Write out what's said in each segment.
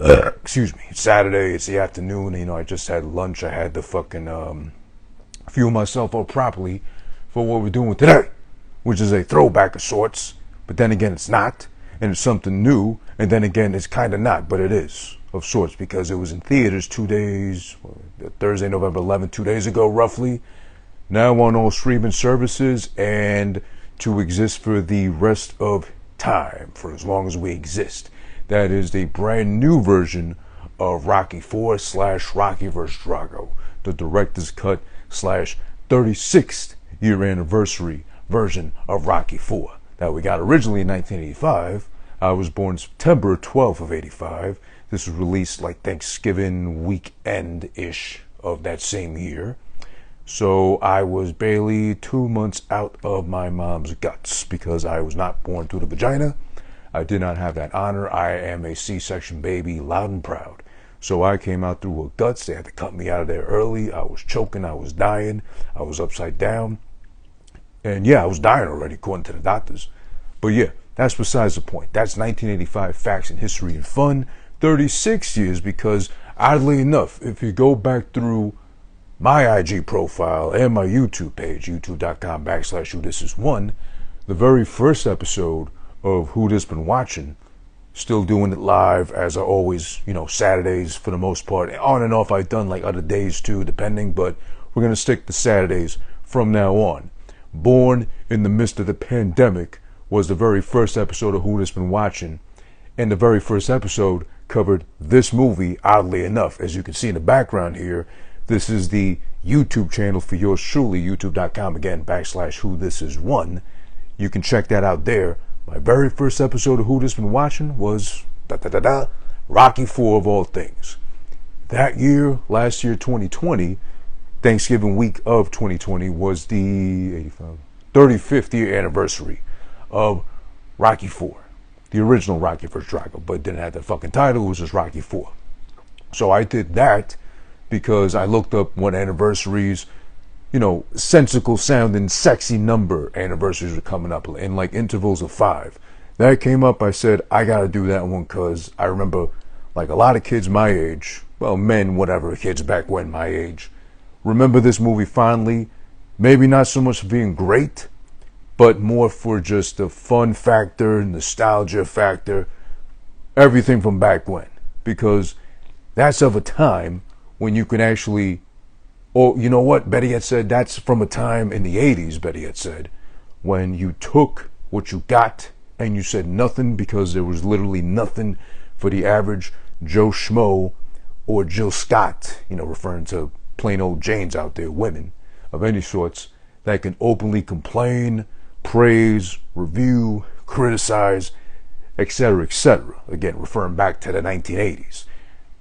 Excuse me. It's Saturday. It's the afternoon. You know, I just had lunch. I had to fucking fuel myself up properly for what we're doing today, which is a throwback of sorts. But then again, it's not, and it's something new. And then again, it's kind of not, but it is of sorts because it was in theaters 2 days, Thursday, November 11th, 2 days ago, roughly. Now on all streaming services and to exist for the rest of time, for as long as we exist. That is the brand new version of Rocky 4 / Rocky vs. Drago, the director's cut / 36th year anniversary version of Rocky 4 that we got originally in 1985. I was born September 12th of 85. This was released like Thanksgiving weekend-ish of that same year. So I was barely 2 months out of my mom's guts because I was not born through the vagina. I did not have that honor. I am a C-section baby, loud and proud. So I came out through her guts. They had to cut me out of there early. I was choking. I was dying. I was upside down. And yeah, I was dying already, according to the doctors. But yeah, that's besides the point. That's 1985 facts and history and fun. 36 years because, oddly enough, if you go back through my IG profile and my YouTube page, youtube.com/whothisis1, the very first episode of Who This Been Watching, still doing it live as I always, Saturdays for the most part. On and off I've done like other days too, depending, but we're going to stick to Saturdays from now on. Born in the midst of the pandemic was the very first episode of Who This Been Watching, and the very first episode covered this movie, oddly enough. As you can see in the background here, this is the YouTube channel for yours truly, youtube.com again, /whothisis1. You can check that out there. My very first episode of Who This Been Watching was Rocky 4 of all things. That year, last year, 2020, Thanksgiving week of 2020 was the 35th year anniversary of Rocky 4. The original Rocky vs. Drago, but it didn't have the fucking title. It was just Rocky 4. So I did that because I looked up what anniversaries, sensical sounding, sexy number anniversaries were coming up in like intervals of 5. That came up. I said, I got to do that one because I remember like a lot of kids my age, well, men, whatever, kids back when my age, remember this movie fondly. Maybe not so much for being great, but more for just the fun factor, nostalgia factor, everything from back when. Because that's of a time when you can actually, or you know what, Betty had said, that's from a time in the 80s, Betty had said, when you took what you got and you said nothing because there was literally nothing for the average Joe Schmo or Jill Scott, referring to plain old Janes out there, women of any sorts, that can openly complain, praise, review, criticize, etc., etc. Again, referring back to the 1980s.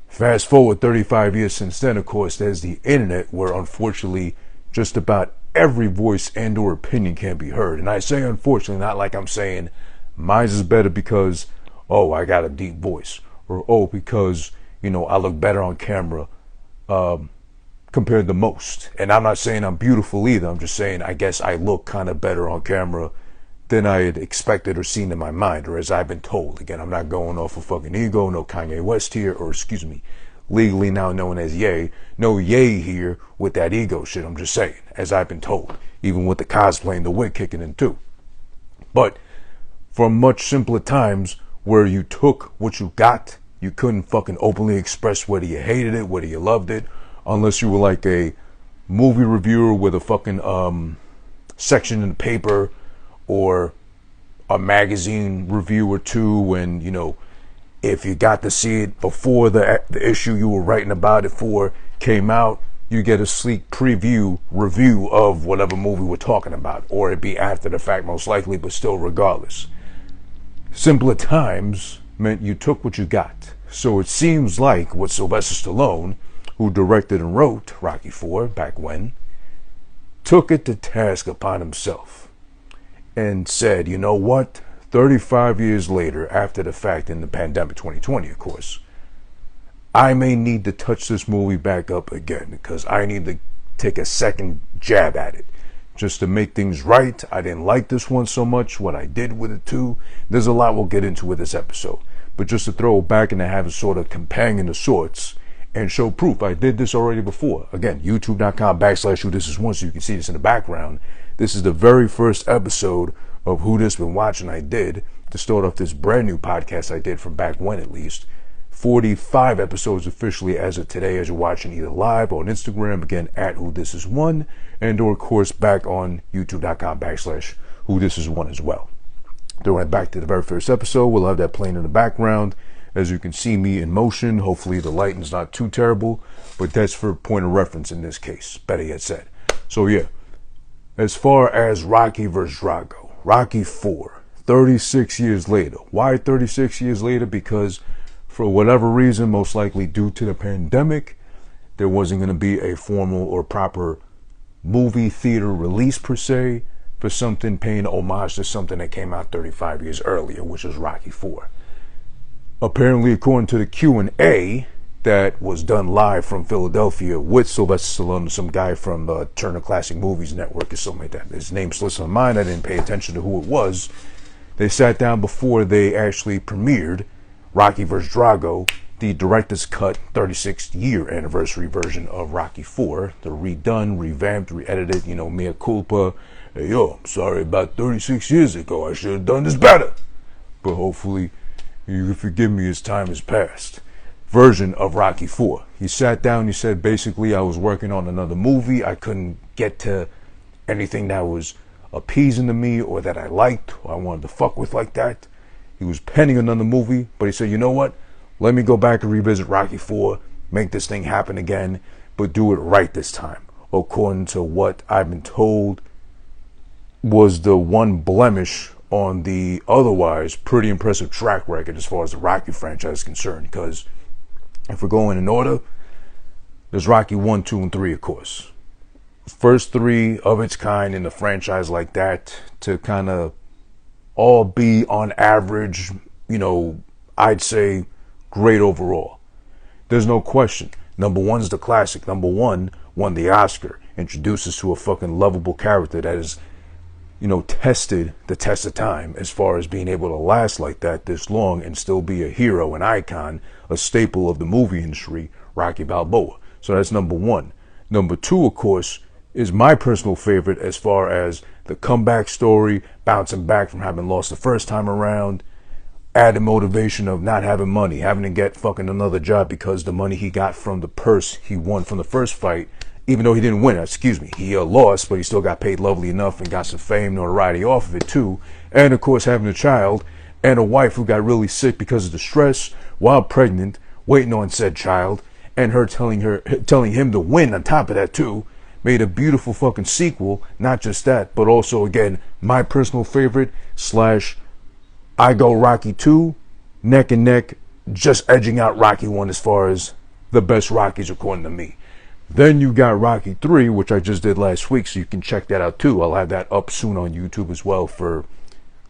Fast forward 35 years since then, of course, there's the internet where unfortunately just about every voice and or opinion can be heard. And I say unfortunately, not like I'm saying mine's is better because, I got a deep voice. Or, because, I look better on camera compared to most. And I'm not saying I'm beautiful either. I'm just saying I guess I look kind of better on camera than I had expected or seen in my mind, or as I've been told. Again, I'm not going off of fucking ego, no Kanye West here, or excuse me, legally now known as Ye. No Ye here with that ego shit, I'm just saying, as I've been told, even with the cosplay and the wig kicking in too. But from much simpler times where you took what you got, you couldn't fucking openly express whether you hated it, whether you loved it, unless you were like a movie reviewer with a fucking section in the paper, or a magazine review or two, and if you got to see it before the issue you were writing about it for came out, you get a sleek preview review of whatever movie we're talking about, or it'd be after the fact most likely, but still regardless. Simpler times meant you took what you got. So it seems like what Sylvester Stallone, who directed and wrote Rocky 4 back when, took it to task upon himself and said, you know what, 35 years later, after the fact, in the pandemic 2020, of course, I may need to touch this movie back up again because I need to take a second jab at it just to make things right. I didn't like this one so much, what I did with it too. There's a lot we'll get into with this episode. but just to throw it back and to have a sort of companion of sorts and show proof. I did this already before. Again, youtube.com/who this is one, so you can see this in the background. This is the very first episode of Who This Been Watching I did to start off this brand new podcast I did from back when, at least. 45 episodes officially as of today, as you're watching either live or on Instagram, again, at Who This Is One, and or of course back on youtube.com/who this is one as well. Throwing it back to the very first episode, we'll have that playing in the background. As you can see me in motion, hopefully the lighting's not too terrible, but that's for point of reference in this case, better yet said. So yeah, as far as Rocky vs. Drago, Rocky 4, 36 years later. Why 36 years later? Because for whatever reason, most likely due to the pandemic, there wasn't going to be a formal or proper movie theater release per se for something paying homage to something that came out 35 years earlier, which was Rocky 4. Apparently, according to the Q&A that was done live from Philadelphia with Sylvester Stallone, some guy from Turner Classic Movies Network or something like that. His name slips on mine. I didn't pay attention to who it was. They sat down before they actually premiered Rocky vs. Drago, the director's cut 36th year anniversary version of Rocky 4, the redone, revamped, re-edited, mea culpa. Hey, yo, I'm sorry about 36 years ago. I should have done this better. But hopefully you can forgive me as time has passed. Version of Rocky 4. He sat down, he said, basically, I was working on another movie. I couldn't get to anything that was appeasing to me or that I liked or I wanted to fuck with like that. He was penning another movie, but he said, you know what? Let me go back and revisit Rocky 4, make this thing happen again, but do it right this time. According to what I've been told was the one blemish on the otherwise pretty impressive track record as far as the Rocky franchise is concerned. Because if we're going in order, there's Rocky 1, 2, and 3, of course. First three of its kind in the franchise like that to kind of all be on average, I'd say great overall. There's no question. Number one's the classic. Number one won the Oscar. Introduces to a fucking lovable character that is, tested the test of time as far as being able to last like that this long and still be a hero, an icon, a staple of the movie industry, Rocky Balboa. So that's number one. Number two, of course, is my personal favorite as far as the comeback story, bouncing back from having lost the first time around, added motivation of not having money, having to get fucking another job because the money he got from the purse he won from the first fight, even though he didn't win, he lost, but he still got paid lovely enough and got some fame, notoriety off of it too. And of course having a child and a wife who got really sick because of the stress while pregnant, waiting on said child, and her telling him to win on top of that too. Made a beautiful fucking sequel. Not just that, but also, again, my personal favorite / I go Rocky 2, neck and neck, just edging out Rocky 1 as far as the best Rockies according to me. Then you got Rocky 3, which I just did last week, so you can check that out too. I'll have that up soon on YouTube as well for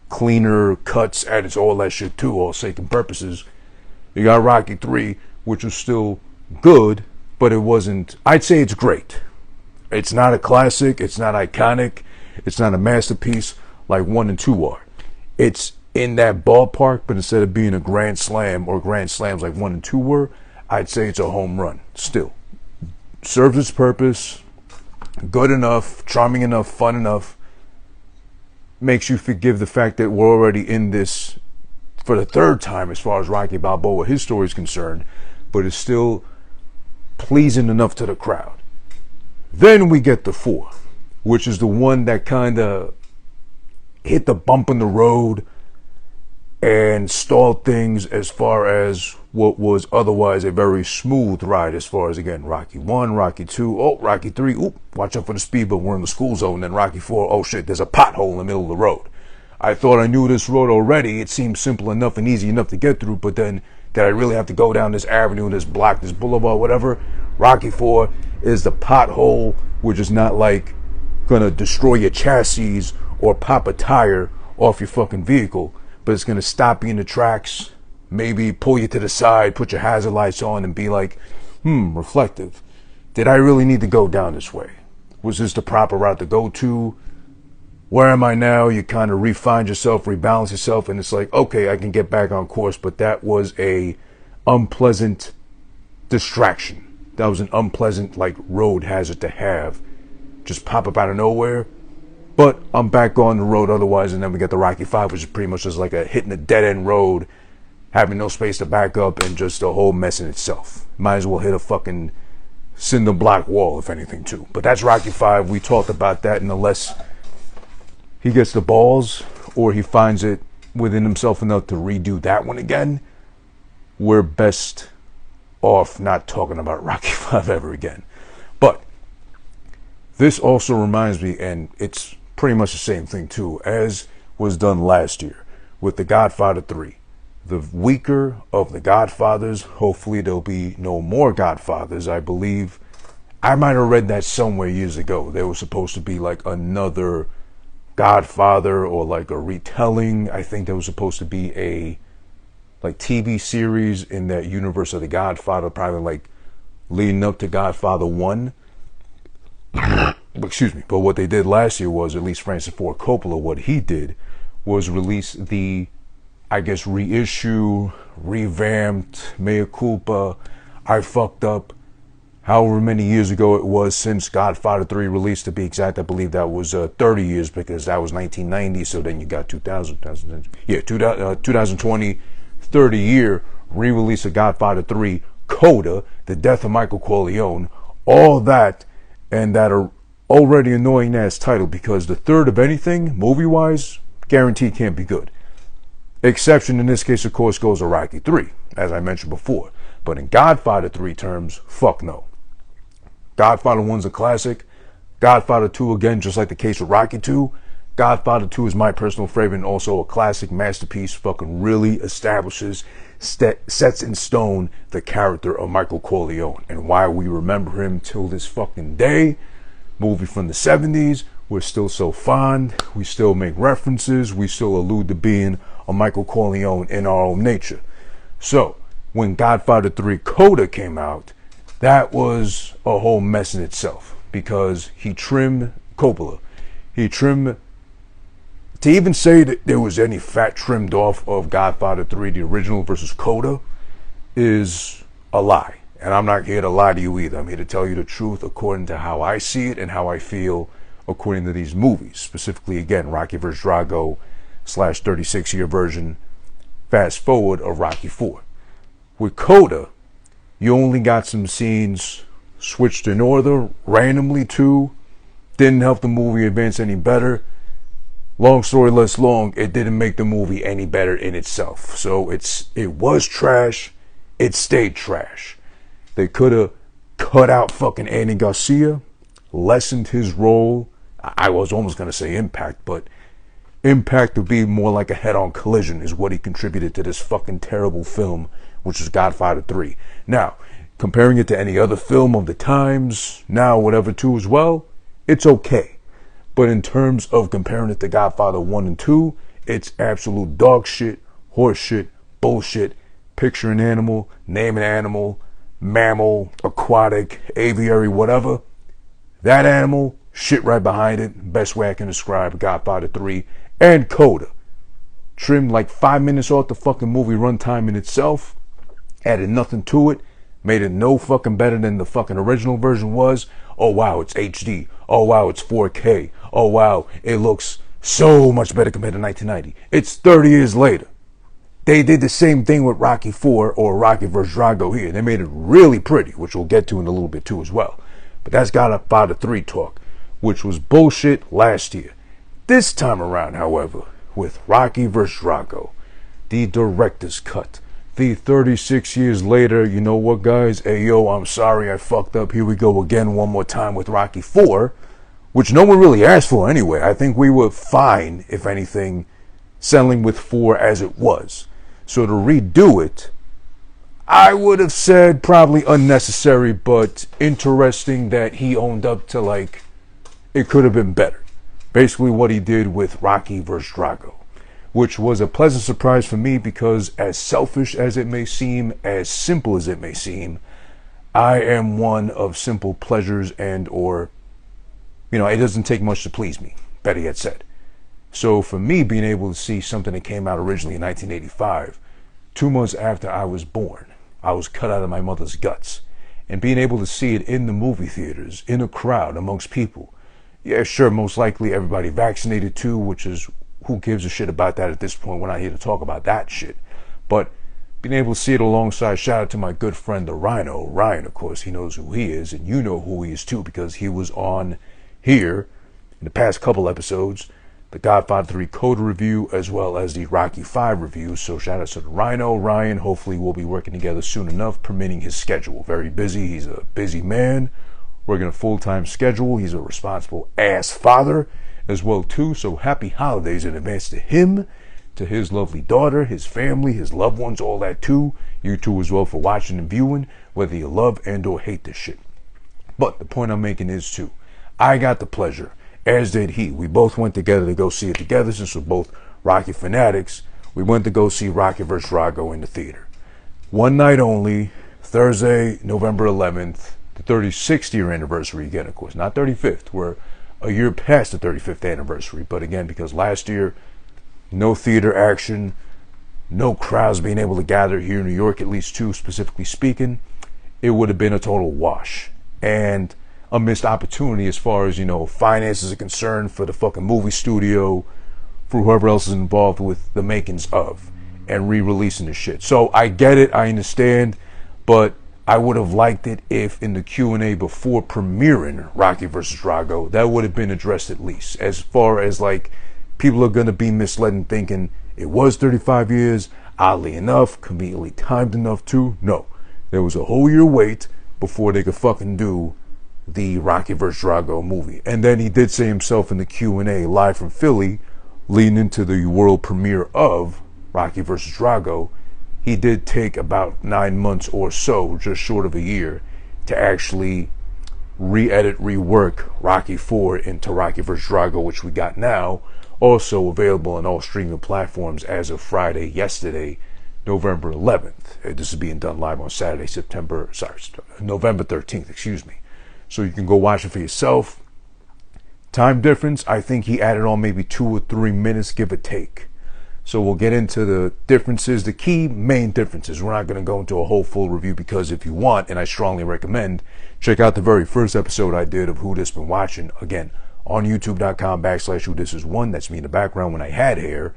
cleaner cuts, edits, all that shit too, all sake and purposes. You got Rocky 3, which was still good, but it wasn't, I'd say it's great. It's not a classic, it's not iconic, it's not a masterpiece like 1 and 2 are. It's in that ballpark, but instead of being a grand slam or grand slams like 1 and 2 were, I'd say it's a home run still. Serves its purpose, good enough, charming enough, fun enough, makes you forgive the fact that we're already in this for the third time as far as Rocky Balboa, his story is concerned, but it's still pleasing enough to the crowd. Then we get the 4, which is the one that kind of hit the bump in the road and stalled things as far as what was otherwise a very smooth ride as far as, again, Rocky 1, Rocky 2, Rocky 3, watch out for the speed, but we're in the school zone. Then Rocky 4, oh shit, there's a pothole in the middle of the road. I thought I knew this road already. It seemed simple enough and easy enough to get through, but then did I really have to go down this avenue, this block, this boulevard, whatever? Rocky 4 is the pothole, which is not like gonna destroy your chassis or pop a tire off your fucking vehicle, but it's gonna stop you in the tracks, maybe pull you to the side, put your hazard lights on and be like, reflective. Did I really need to go down this way? Was this the proper route to go to? where am I now? You kind of refine yourself, rebalance yourself, and it's like, okay, I can get back on course. But that was a unpleasant distraction. That was an unpleasant, like, road hazard to have. Just pop up out of nowhere. But I'm back on the road otherwise, and then we get the Rocky 5, which is pretty much just like a hitting a dead-end road, having no space to back up, and just a whole mess in itself. Might as well hit a fucking cinder block wall, if anything, too. But that's Rocky 5. We talked about that, and unless he gets the balls, or he finds it within himself enough to redo that one again, we're best off not talking about Rocky 5 ever again. But this also reminds me, and it's pretty much the same thing too, as was done last year with The Godfather 3. The weaker of the Godfathers, hopefully there'll be no more Godfathers. I believe, I might have read that somewhere years ago. There was supposed to be like another Godfather, or like a retelling. I think there was supposed to be a like TV series in that universe of the Godfather, probably like leading up to Godfather 1. Excuse me. But what they did last year was, at least Francis Ford Coppola, what he did was release the, I guess, reissue, revamped, mea culpa, I fucked up, however many years ago it was since Godfather 3 released, to be exact. I believe that was 30 years, because that was 1990, so then you got 2020, 30-year re-release of Godfather 3, Coda, the death of Michael Corleone, all that, and that are already annoying ass title, because the third of anything, movie-wise, guaranteed can't be good. Exception in this case, of course, goes to Rocky 3, as I mentioned before. But in Godfather 3 terms, fuck no. Godfather 1's a classic. Godfather 2, again, just like the case with Rocky 2, Godfather 2 is my personal favorite, and also a classic masterpiece. Fucking really establishes, sets in stone the character of Michael Corleone and why we remember him till this fucking day. Movie from the 70s. We're still so fond. We still make references. We still allude to being a Michael Corleone in our own nature. So, when Godfather 3 Coda came out, that was a whole mess in itself, because Coppola, he trimmed, to even say that there was any fat trimmed off of Godfather 3, the original, versus Coda, is a lie. And I'm not here to lie to you either. I'm here to tell you the truth according to how I see it and how I feel according to these movies. Specifically, again, Rocky vs. Drago / 36-year version, fast forward, of Rocky 4. With Coda, you only got some scenes switched in order, randomly too. Didn't help the movie advance any better. Long story less long, it didn't make the movie any better in itself. So it was trash. It stayed trash. They could have cut out fucking Andy Garcia, lessened his role. I was almost going to say impact, but impact would be more like a head-on collision is what he contributed to this fucking terrible film, which is Godfather 3. Now, comparing it to any other film of the times, now whatever too as well, it's okay. But in terms of comparing it to Godfather 1 and 2, it's absolute dog shit, horse shit, bullshit. Picture an animal, name an animal, mammal, aquatic, aviary, whatever. That animal, shit right behind it. Best way I can describe Godfather 3 and Coda. Trimmed like 5 minutes off the fucking movie runtime in itself. Added nothing to it. Made it no fucking better than the fucking original version was. Oh wow, it's HD. Oh wow, it's 4K. Oh wow, it looks so much better compared to 1990. It's 30 years later. They did the same thing with Rocky 4 or Rocky vs. Drago here. They made it really pretty, which we'll get to in a little bit too as well. But that's Godfather 3 talk, which was bullshit last year. This time around, however, with Rocky vs. Drago, the director's cut. The 36 years later, you know what, guys? Hey, yo, I'm sorry I fucked up. Here we go again one more time with Rocky 4, which no one really asked for anyway. I think we were fine, if anything, settling with 4 as it was. So to redo it, I would have said probably unnecessary, but interesting that he owned up to, like, it could have been better. Basically what he did with Rocky vs. Drago, which was a pleasant surprise for me, because as selfish as it may seem, as simple as it may seem, I am one of simple pleasures and or, it doesn't take much to please me, better yet said. So for me, being able to see something that came out originally in 1985, 2 months after I was born, I was cut out of my mother's guts. And being able to see it in the movie theaters, in a crowd, amongst people. Yeah, sure, most likely everybody vaccinated too, which is, who gives a shit about that at this point? We're not here to talk about that shit. But being able to see it alongside, shout out to my good friend, the Rhino. Ryan, of course, he knows who he is, and you know who he is too, because he was on here in the past couple episodes, the Godfather 3 Coda review, as well as the Rocky 5 review. So shout out to the Rhino, Ryan. Hopefully we'll be working together soon enough, permitting his schedule. Very busy. He's a busy man, working a full-time schedule. He's a responsible ass father as well too. So happy holidays in advance to him, to his lovely daughter, his family, his loved ones, all that too. You too as well for watching and viewing, whether you love and or hate this shit. But the point I'm making is too, I got the pleasure, as did he. We both went together to go see it together, since we're both Rocky fanatics. We went to go see Rocky vs. Drago in the theater. One night only, Thursday, November 11th, the 36th year anniversary again, of course. Not 35th. We're a year past the 35th anniversary. But again, because last year, no theater action, no crowds being able to gather here in New York, at least two specifically speaking, it would have been a total wash. And a missed opportunity as far as, finances are concerned for the fucking movie studio, for whoever else is involved with the makings of and re-releasing the shit. So I get it, I understand, but I would have liked it if in the Q&A before premiering Rocky vs. Drago, that would have been addressed at least. As far as like, people are going to be misled in thinking it was 35 years, oddly enough, conveniently timed enough too. No, there was a whole year wait before they could fucking do the Rocky vs. Drago movie. And then he did say himself in the Q&A live from Philly, leading into the world premiere of Rocky vs. Drago, he did take about 9 months or so, just short of a year, to actually re-edit, rework Rocky 4 into Rocky vs. Drago, which we got now, also available on all streaming platforms as of Friday, yesterday, November 11th. This is being done live on Saturday, November 13th, excuse me. So you can go watch it for yourself. Time difference, I think he added on maybe 2 or 3 minutes, give or take. So we'll get into the differences, the key main differences. We're not going to go into a whole full review, because if you want, and I strongly recommend, check out the very first episode I did of Who This Been Watching. Again, on youtube.com/whodisiS1. That's me in the background when I had hair.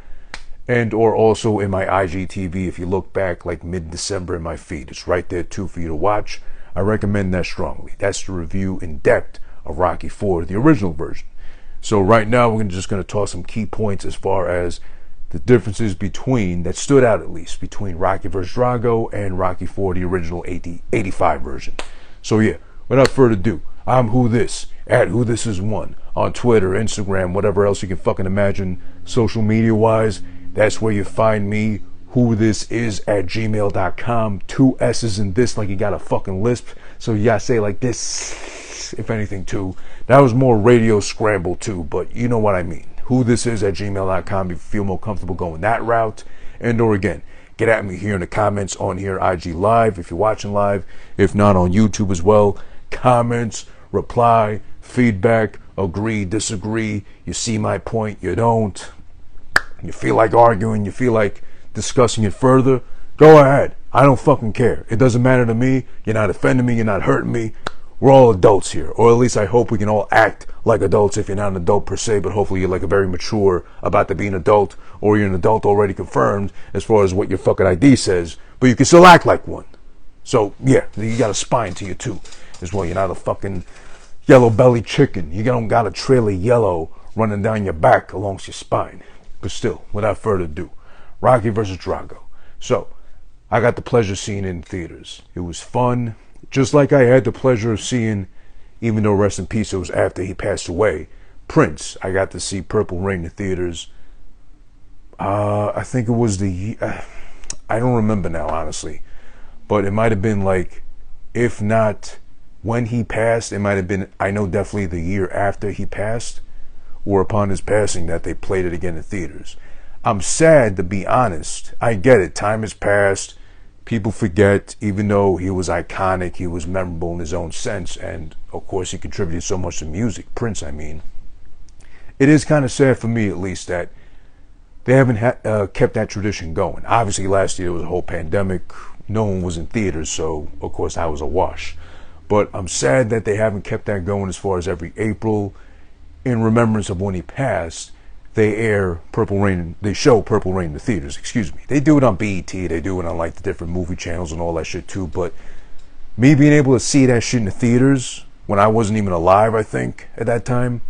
And or also in my IGTV, if you look back like mid-December in my feed. It's right there too for you to watch. I recommend that strongly. That's the review in depth of Rocky 4, the original version. So right now we're just going to toss some key points as far as the differences between, that stood out at least, between Rocky vs. Drago and Rocky 4, the original 85 version. So yeah, without further ado, I'm Who This, at Who This Is One, on Twitter, Instagram, whatever else you can fucking imagine, social media wise. That's where you find me. Who This Is at gmail.com. 2 S's in this, like you got a fucking lisp. So you gotta say like this, if anything too. That was more radio scramble too, but you know what I mean. Who This Is at gmail.com if you feel more comfortable going that route. And or again, get at me here in the comments on here, IG Live, if you're watching live. If not, on YouTube as well. Comments, reply, feedback, agree, disagree. You see my point, you don't. You feel like arguing, you feel like discussing it further, go ahead. I don't fucking care. It doesn't matter to me. You're not offending me. You're not hurting me. We're all adults here. Or at least I hope we can all act like adults if you're not an adult per se, but hopefully you're like a very mature about to be an adult, or you're an adult already confirmed as far as what your fucking ID says, but you can still act like one. So yeah, you got a spine to you too as well. You're not a fucking yellow bellied chicken. You don't got a trail of yellow running down your back along your spine. But still, without further ado, Rocky vs. Drago. So, I got the pleasure of seeing it in theaters. It was fun. Just like I had the pleasure of seeing, even though rest in peace, it was after he passed away, Prince. I got to see Purple Rain in theaters. I think it was I don't remember now, honestly. But it might have been like, if not when he passed, it might have been, I know definitely the year after he passed, or upon his passing, that they played it again in theaters. I'm sad, to be honest. I get it. Time has passed. People forget, even though he was iconic, he was memorable in his own sense, and of course he contributed so much to music, Prince I mean. it is kind of sad for me, at least, that they haven't kept that tradition going. Obviously, last year there was a whole pandemic. No one was in theaters, so of course that was a wash. But I'm sad that they haven't kept that going as far as every April. In remembrance of when he passed, they air Purple Rain. They show Purple Rain in the theaters. Excuse me. They do it on BET. They do it on like the different movie channels and all that shit too. But me being able to see that shit in the theaters when I wasn't even alive, I think at that time,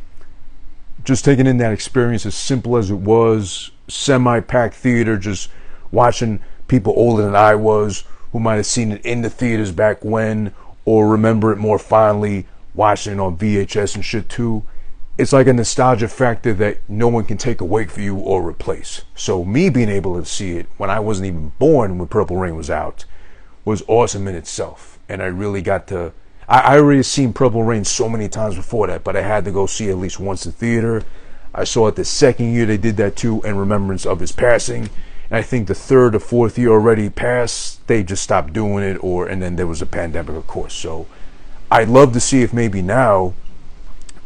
just taking in that experience, as simple as it was, semi-packed theater, just watching people older than I was who might have seen it in the theaters back when, or remember it more fondly, watching it on VHS and shit too. It's like a nostalgia factor that no one can take away from you or replace. So me being able to see it when I wasn't even born, when Purple Rain was out, was awesome in itself. And I really got to, I already seen Purple Rain so many times before that, but I had to go see it at least once in theater. I saw it the second year they did that too, in remembrance of his passing. And I think the third or fourth year already passed, they just stopped doing it, and then there was a pandemic, of course. So I'd love to see if maybe now,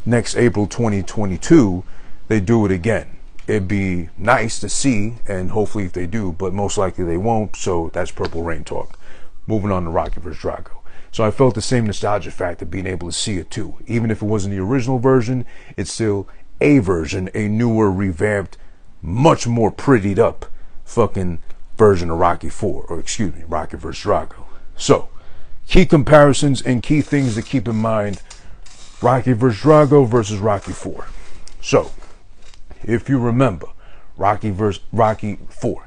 next April 2022, they do it again. It'd be nice to see, and hopefully if they do, but most likely they won't. So that's Purple Rain talk. Moving on to Rocky vs. Drago. So I felt the same nostalgia factor being able to see it too. Even if it wasn't the original version, it's still a version, a newer, revamped, much more prettied up fucking version of Rocky 4, or excuse me, Rocky vs. Drago. So, key comparisons and key things to keep in mind. Rocky vs. Drago versus Rocky 4. So, if you remember, Rocky 4,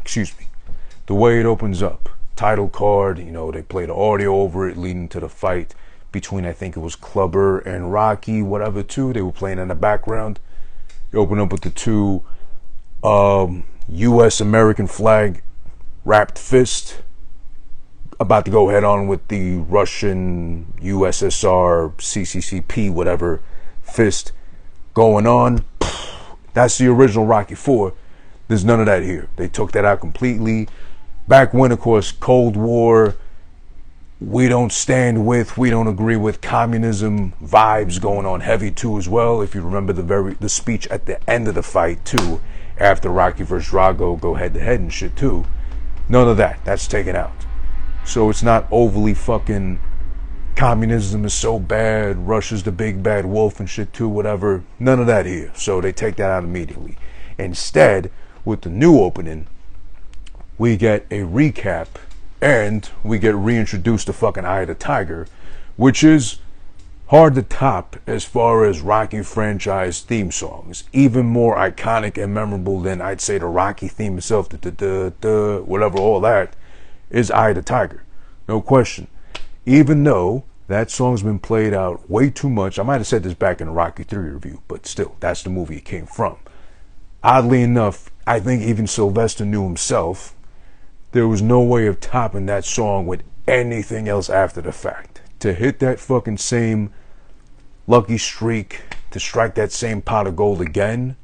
the way it opens up, title card, they play the audio over it leading to the fight between, I think it was Clubber and Rocky, whatever two, they were playing in the background. You open up with the two U.S. American flag wrapped fist, about to go head on with the Russian USSR CCCP whatever fist going on. That's the original Rocky 4. There's none of that here. They took that out completely. Back when, of course, Cold War, we don't agree with communism vibes going on heavy too as well. If you remember the speech at the end of the fight too, after Rocky vs. Drago go head to head and shit too. None of that. That's taken out. So it's not overly fucking communism is so bad, Russia's the big bad wolf and shit too, whatever. None of that here. So they take that out immediately. Instead, with the new opening, we get a recap and we get reintroduced to fucking Eye of the Tiger, which is hard to top as far as Rocky franchise theme songs. Even more iconic and memorable than, I'd say, the Rocky theme itself, whatever, all that, is Eye of the Tiger. No question. Even though that song's been played out way too much. I might have said this back in the Rocky 3 review, but still, that's the movie it came from. Oddly enough, I think even Sylvester knew himself, there was no way of topping that song with anything else after the fact. To hit that fucking same lucky streak, to strike that same pot of gold again,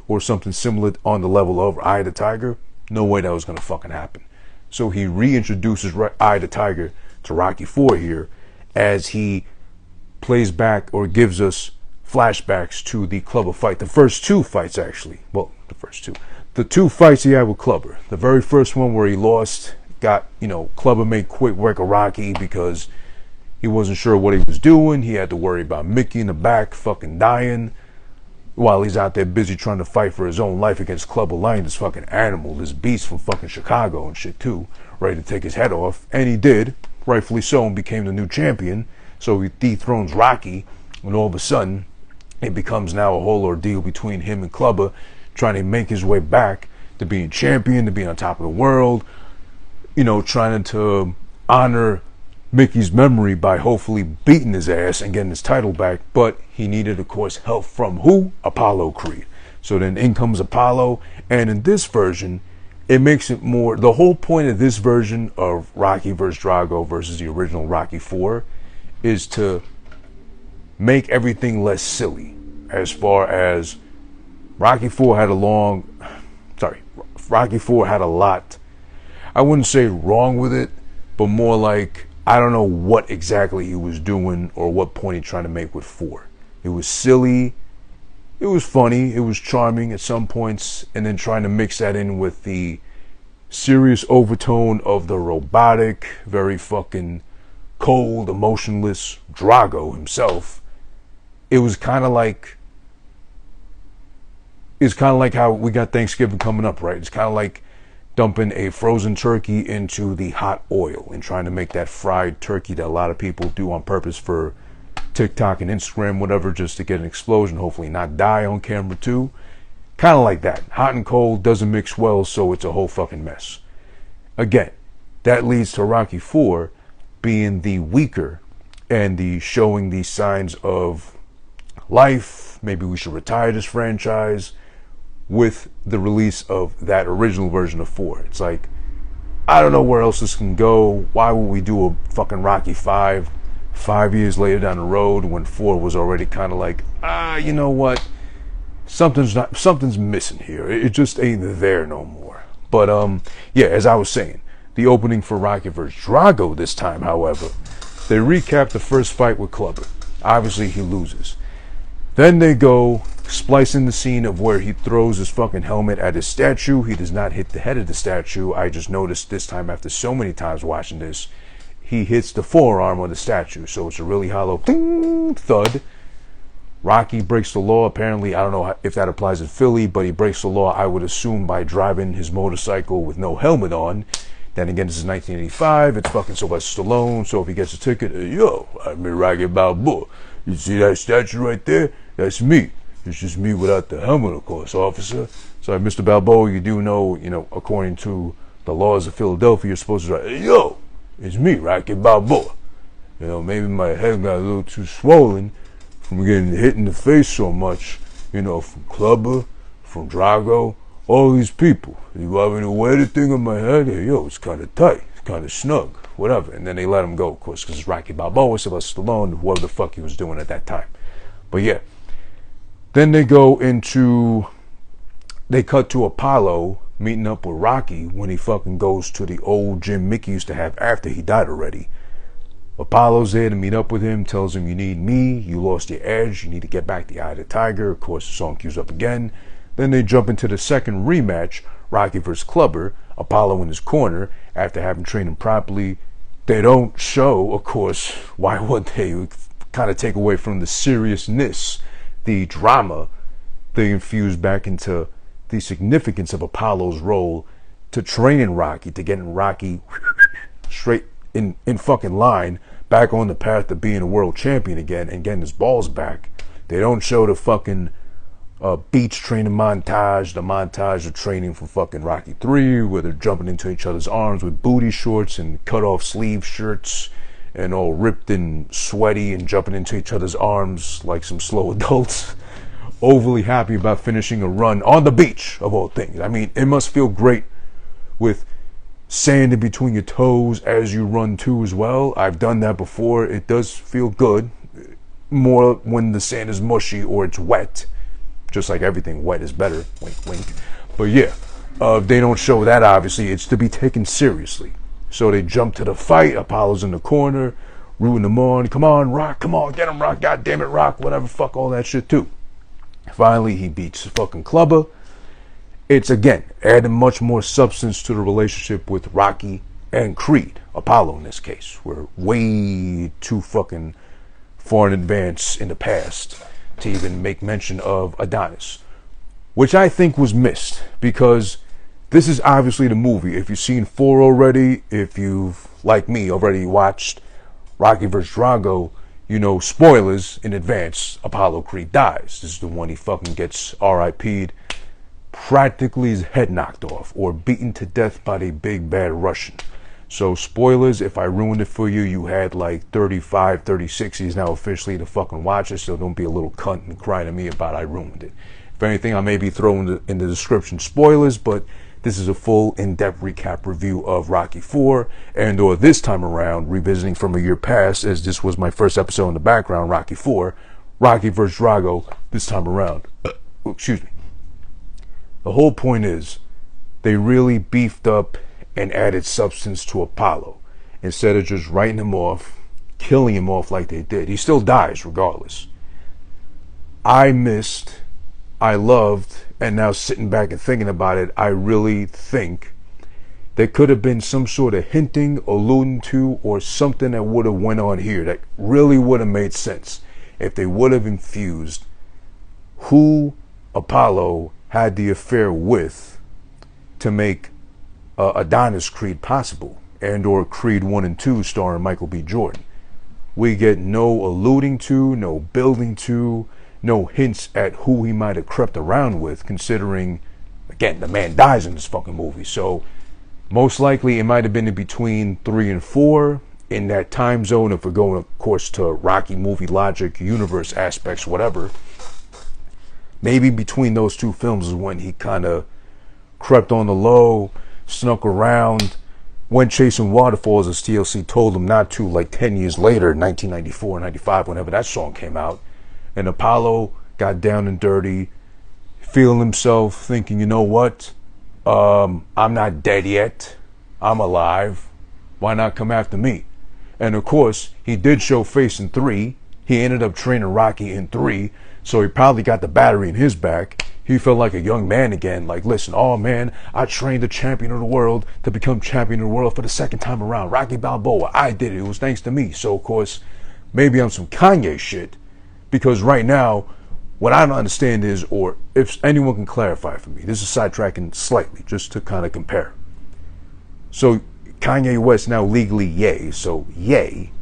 or something similar on the level of Eye of the Tiger, no way that was going to fucking happen. So he reintroduces Eye of the Tiger to Rocky 4 here, as he plays back or gives us flashbacks to the Clubber fight. The first two fights, actually. Well, the first two. The two fights he had with Clubber. The very first one where he lost, Clubber made quick work of Rocky because he wasn't sure what he was doing. He had to worry about Mickey in the back fucking dying while he's out there busy trying to fight for his own life against Clubber Lang, this fucking animal, this beast from fucking Chicago and shit too, ready to take his head off. And he did, rightfully so, and became the new champion. So he dethrones Rocky, and all of a sudden it becomes now a whole ordeal between him and Clubber, trying to make his way back to being champion, to being on top of the world, trying to honor Mickey's memory by hopefully beating his ass and getting his title back. But he needed, of course, help from who? Apollo Creed. So then in comes Apollo, and in this version, it makes it more, the whole point of this version of Rocky vs. Drago versus the original Rocky 4 is to make everything less silly. As far as Rocky 4 had a lot, I wouldn't say wrong with it, but more like, I don't know what exactly he was doing or what point he trying to make with 4. It was silly. it was funny, it was charming at some points, and then trying to mix that in with the serious overtone of the robotic, very fucking cold, emotionless Drago himself. It was kind of like, it's kind of like how we got Thanksgiving coming up, right? It's kind of like dumping a frozen turkey into the hot oil and trying to make that fried turkey that a lot of people do on purpose for TikTok and Instagram, whatever, just to get an explosion, hopefully not die on camera too. Kind of like that. Hot and cold doesn't mix well, so it's a whole fucking mess. Again, that leads to Rocky 4 being the weaker and the showing these signs of life. Maybe we should retire this franchise with the release of that original version of 4. It's like, I don't know where else this can go. Why would we do a fucking Rocky 5 years later down the road when 4 was already kind of like, you know what? Something's missing here. It just ain't there no more. But yeah, as I was saying, the opening for Rocky vs. Drago this time, however, they recap the first fight with Clubber. Obviously, he loses. Then they go splicing the scene of where he throws his fucking helmet at his statue. He does not hit the head of the statue. I just noticed this time, after so many times watching this, he hits the forearm of the statue. So it's a really hollow ding, thud. Rocky breaks the law. Apparently, I don't know if that applies in Philly, but he breaks the law, I would assume, by driving his motorcycle with no helmet on. Then again, this is 1985. It's fucking Sylvester Stallone. So if he gets a ticket, yo, I'm Rocky Balboa. You see that statue right there? That's me. It's just me without the helmet, of course, officer. So, Mr. Balboa, you do know, according to the laws of Philadelphia, you're supposed to say, yo, it's me, Rocky Balboa. Maybe my head got a little too swollen from getting hit in the face so much, from Clubber, from Drago, all these people. You want me to wear the thing on my head? Hey, yo, it's kind of tight. It's kind of snug. Whatever. And then they let him go, of course, because it's Rocky Balboa, Sylvester Stallone, whatever the fuck he was doing at that time. But yeah. Then they cut to Apollo meeting up with Rocky when he fucking goes to the old gym Mickey used to have after he died already. Apollo's there to meet up with him, tells him, you need me, you lost your edge, you need to get back the eye of the tiger. Of course, the song cues up again. Then they jump into the second rematch, Rocky vs. Clubber, Apollo in his corner, after having trained him properly. They don't show, of course, why would they? Kind of take away from the seriousness, the drama. They infuse back into the significance of Apollo's role to training Rocky, to getting Rocky straight in fucking line, back on the path to being a world champion again and getting his balls back. They don't show the fucking beach training montage, the montage of training for fucking Rocky 3, where they're jumping into each other's arms with booty shorts and cut off sleeve shirts and all ripped and sweaty and jumping into each other's arms like some slow adults. Overly happy about finishing a run on the beach, of all things. I mean, it must feel great with sand in between your toes as you run too as well. I've done that before. It does feel good. More when the sand is mushy or it's wet. Just like everything, wet is better. Wink, wink. But yeah, they don't show that, obviously. It's to be taken seriously. So they jump to the fight. Apollo's in the corner, rooting them on. Come on, Rock. Come on, get him, Rock. God damn it, Rock. Whatever, fuck all that shit too. Finally, he beats the fucking Clubber. It's, again, adding much more substance to the relationship with Rocky and Creed. Apollo, in this case. We're way too fucking far in advance in the past to even make mention of Adonis, which I think was missed, because this is obviously the movie. If you've seen 4 already, if you've, like me, already watched Rocky vs. Drago, spoilers in advance, Apollo Creed dies. This is the one he fucking gets RIP'd, practically his head knocked off or beaten to death by the big bad Russian. So spoilers, if I ruined it for you, you had like 35, 36 years now officially to fucking watch it, so don't be a little cunt and cry to me about I ruined it. If anything, I may be throwing in the description spoilers, but this is a full in-depth recap review of Rocky 4, and or this time around, revisiting from a year past, as this was my first episode in the background, Rocky 4, Rocky vs. Drago, this time around. Excuse me. The whole point is, they really beefed up and added substance to Apollo. Instead of just writing him off, killing him off like they did. He still dies regardless. I missed I loved, and now sitting back and thinking about it, I really think there could have been some sort of hinting, alluding to, or something that would have went on here that really would have made sense if they would have infused who Apollo had the affair with to make Adonis Creed possible, and or Creed 1 and 2 starring Michael B. Jordan. We get no alluding to, no building to, no hints at who he might have crept around with, considering, again, the man dies in this fucking movie. So most likely it might have been in between 3 and 4 in that time zone, if we're going, of course, to Rocky movie logic, universe aspects, whatever. Maybe between those two films is when he kind of crept on the low, snuck around, went chasing waterfalls, as TLC told him not to, like 10 years later, 1994, 95, whenever that song came out. And Apollo got down and dirty, feeling himself, thinking, you know what? I'm not dead yet. I'm alive. Why not come after me? And of course, he did show face in 3. He ended up training Rocky in 3. So he probably got the battery in his back. He felt like a young man again. Like, listen, oh man, I trained the champion of the world to become champion of the world for the second time around. Rocky Balboa. I did it. It was thanks to me. So of course, maybe I'm some Kanye shit. Because right now, what I don't understand is, or if anyone can clarify for me, this is sidetracking slightly, just to kind of compare. So Kanye West now legally Ye. So Ye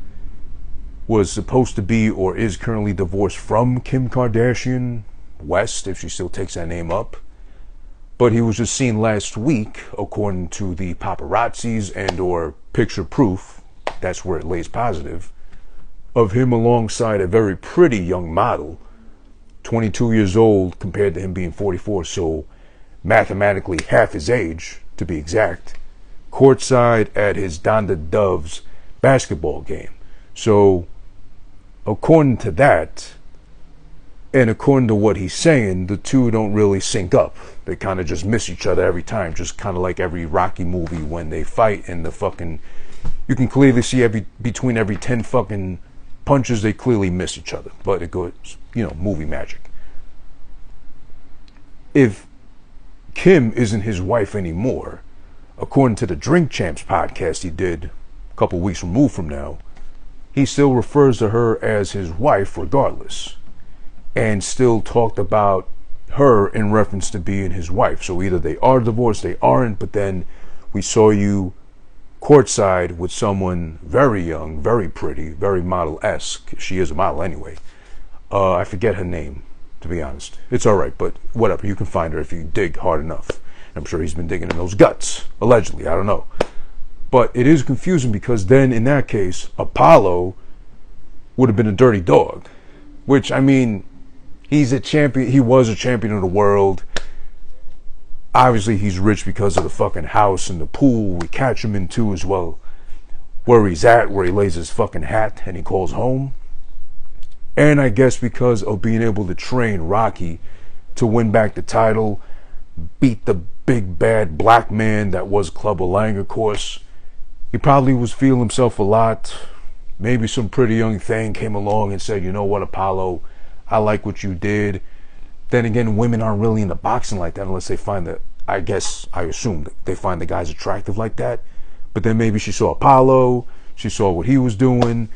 was supposed to be or is currently divorced from Kim Kardashian West, if she still takes that name up. But he was just seen last week, according to the paparazzis and or picture proof, that's where it lays positive, of him alongside a very pretty young model, 22 years old compared to him being 44, so mathematically half his age, to be exact, courtside at his Donda Doves basketball game. So, according to that, and according to what he's saying, the two don't really sync up. They kind of just miss each other every time, just kind of like every Rocky movie when they fight and the fucking, you can clearly see between every 10 fucking punches, they clearly miss each other, but it goes, movie magic. If Kim isn't his wife anymore, according to the Drink Champs podcast he did a couple weeks removed from now, he still refers to her as his wife regardless, and still talked about her in reference to being his wife. So either they are divorced, they aren't, but then we saw you courtside with someone very young, very pretty, very model-esque. She is a model anyway. I forget her name, to be honest. It's alright, but whatever. You can find her if you dig hard enough. I'm sure he's been digging in those guts, allegedly. I don't know. But it is confusing because then, in that case, Apollo would have been a dirty dog. Which, I mean, he's a champion. He was a champion of the world. Obviously, he's rich because of the fucking house and the pool we catch him into as well. Where he's at, where he lays his fucking hat and he calls home. And I guess because of being able to train Rocky to win back the title, beat the big bad black man that was Clubber Lang, of course. He probably was feeling himself a lot. Maybe some pretty young thing came along and said, you know what, Apollo, I like what you did. Then again, women aren't really into boxing like that unless they find that, I assume that they find the guys attractive like that. But then maybe she saw Apollo, she saw what he was doing,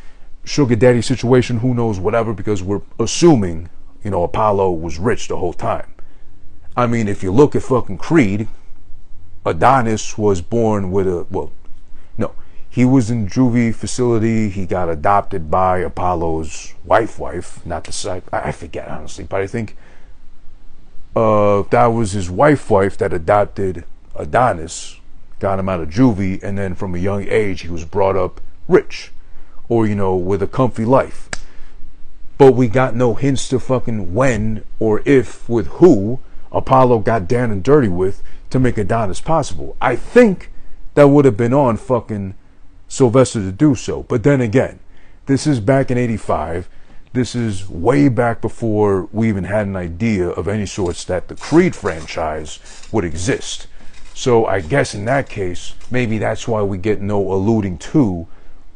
sugar daddy situation, who knows, whatever, because we're assuming, Apollo was rich the whole time. I mean, if you look at fucking Creed, Adonis was born with he was in juvie facility. He got adopted by Apollo's wife, not the side. I forget, honestly, but I think that was his wife that adopted Adonis, got him out of juvie, and then from a young age, he was brought up rich, or, with a comfy life. But we got no hints to fucking when or if, with who, Apollo got down and dirty with to make Adonis possible. I think that would have been on fucking Sylvester to do so. But then again, this is back in 85. This is way back before we even had an idea of any sorts that the Creed franchise would exist. So I guess in that case, maybe that's why we get no alluding to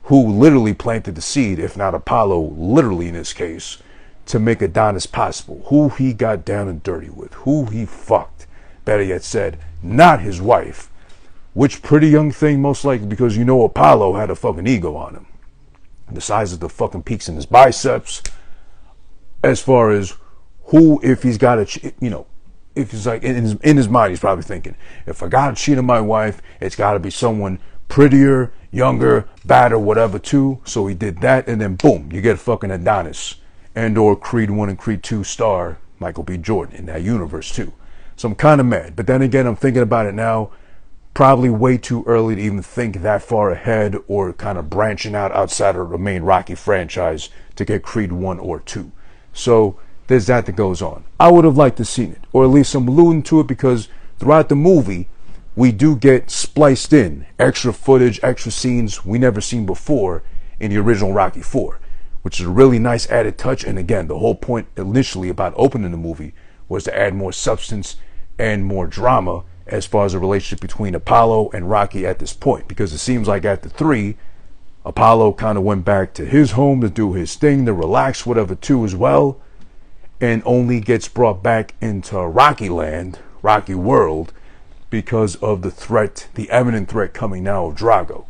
who literally planted the seed, if not Apollo, literally in this case, to make Adonis possible, who he got down and dirty with, who he fucked, better yet said, not his wife, which pretty young thing most likely, because you know Apollo had a fucking ego on him. The size of the fucking peaks in his biceps, as far as who, if he's got a, if he's like, in his mind, he's probably thinking, if I gotta cheat on my wife, it's gotta be someone prettier, younger, badder, whatever too. So he did that, and then boom, you get fucking Adonis, and or Creed 1 and Creed 2 star Michael B. Jordan in that universe too. So I'm kind of mad. But then again, I'm thinking about it now, probably way too early to even think that far ahead or kind of branching out outside of the main Rocky franchise to get Creed 1 or 2. So there's that goes on. I would have liked to seen it, or at least I'm alluding to it, because throughout the movie, we do get spliced in extra footage, extra scenes we never seen before in the original Rocky 4, which is a really nice added touch. And again, the whole point initially about opening the movie was to add more substance and more drama as far as the relationship between Apollo and Rocky at this point, because it seems like after 3, Apollo kind of went back to his home to do his thing, to relax, whatever too as well, and only gets brought back into Rocky Land, Rocky World, because of the threat, the imminent threat coming now of Drago.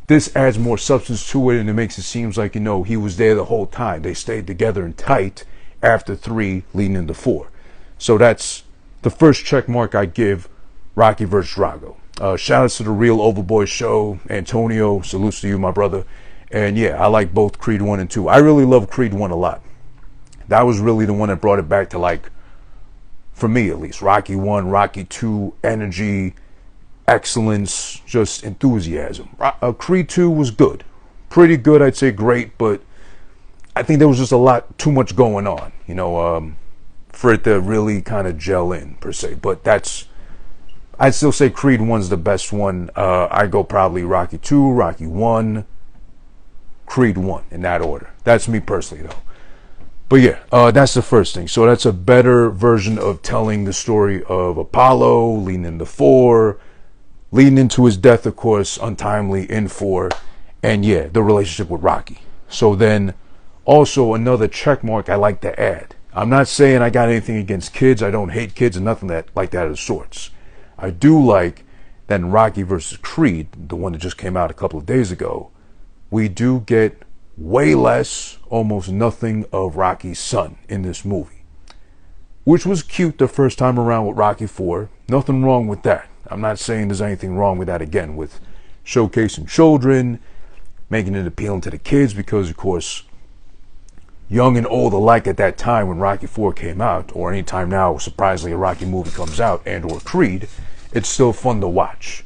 This adds more substance to it, and it makes it seem like, he was there the whole time. They stayed together and tight after 3 leading into 4. So that's the first check mark I give Rocky vs. Drago. Shout out to the Real Overboy Show. Antonio, salutes to you, my brother. And yeah, I like both Creed 1 and 2. I really love Creed 1 a lot. That was really the one that brought it back to, like, for me at least, Rocky 1, Rocky 2, energy, excellence, just enthusiasm. Creed 2 was good. Pretty good, I'd say great, but I think there was just a lot too much going on, for it to really kind of gel in, per se. But I'd still say Creed 1's the best one. I go probably Rocky 2, Rocky 1, Creed 1, in that order. That's me personally, though. But yeah, that's the first thing. So that's a better version of telling the story of Apollo, leading into 4, leading into his death, of course, untimely in 4, and yeah, the relationship with Rocky. So then, also another check mark I like to add. I'm not saying I got anything against kids. I don't hate kids and nothing like that of sorts. I do like that in Rocky vs. Creed, the one that just came out a couple of days ago, we do get way less, almost nothing of Rocky's son in this movie, which was cute the first time around with Rocky 4. Nothing wrong with that. I'm not saying there's anything wrong with that, again, with showcasing children, making it appealing to the kids, because of course, young and old alike at that time when Rocky 4 came out, or any time now, surprisingly, a Rocky movie comes out, and or Creed, it's still fun to watch.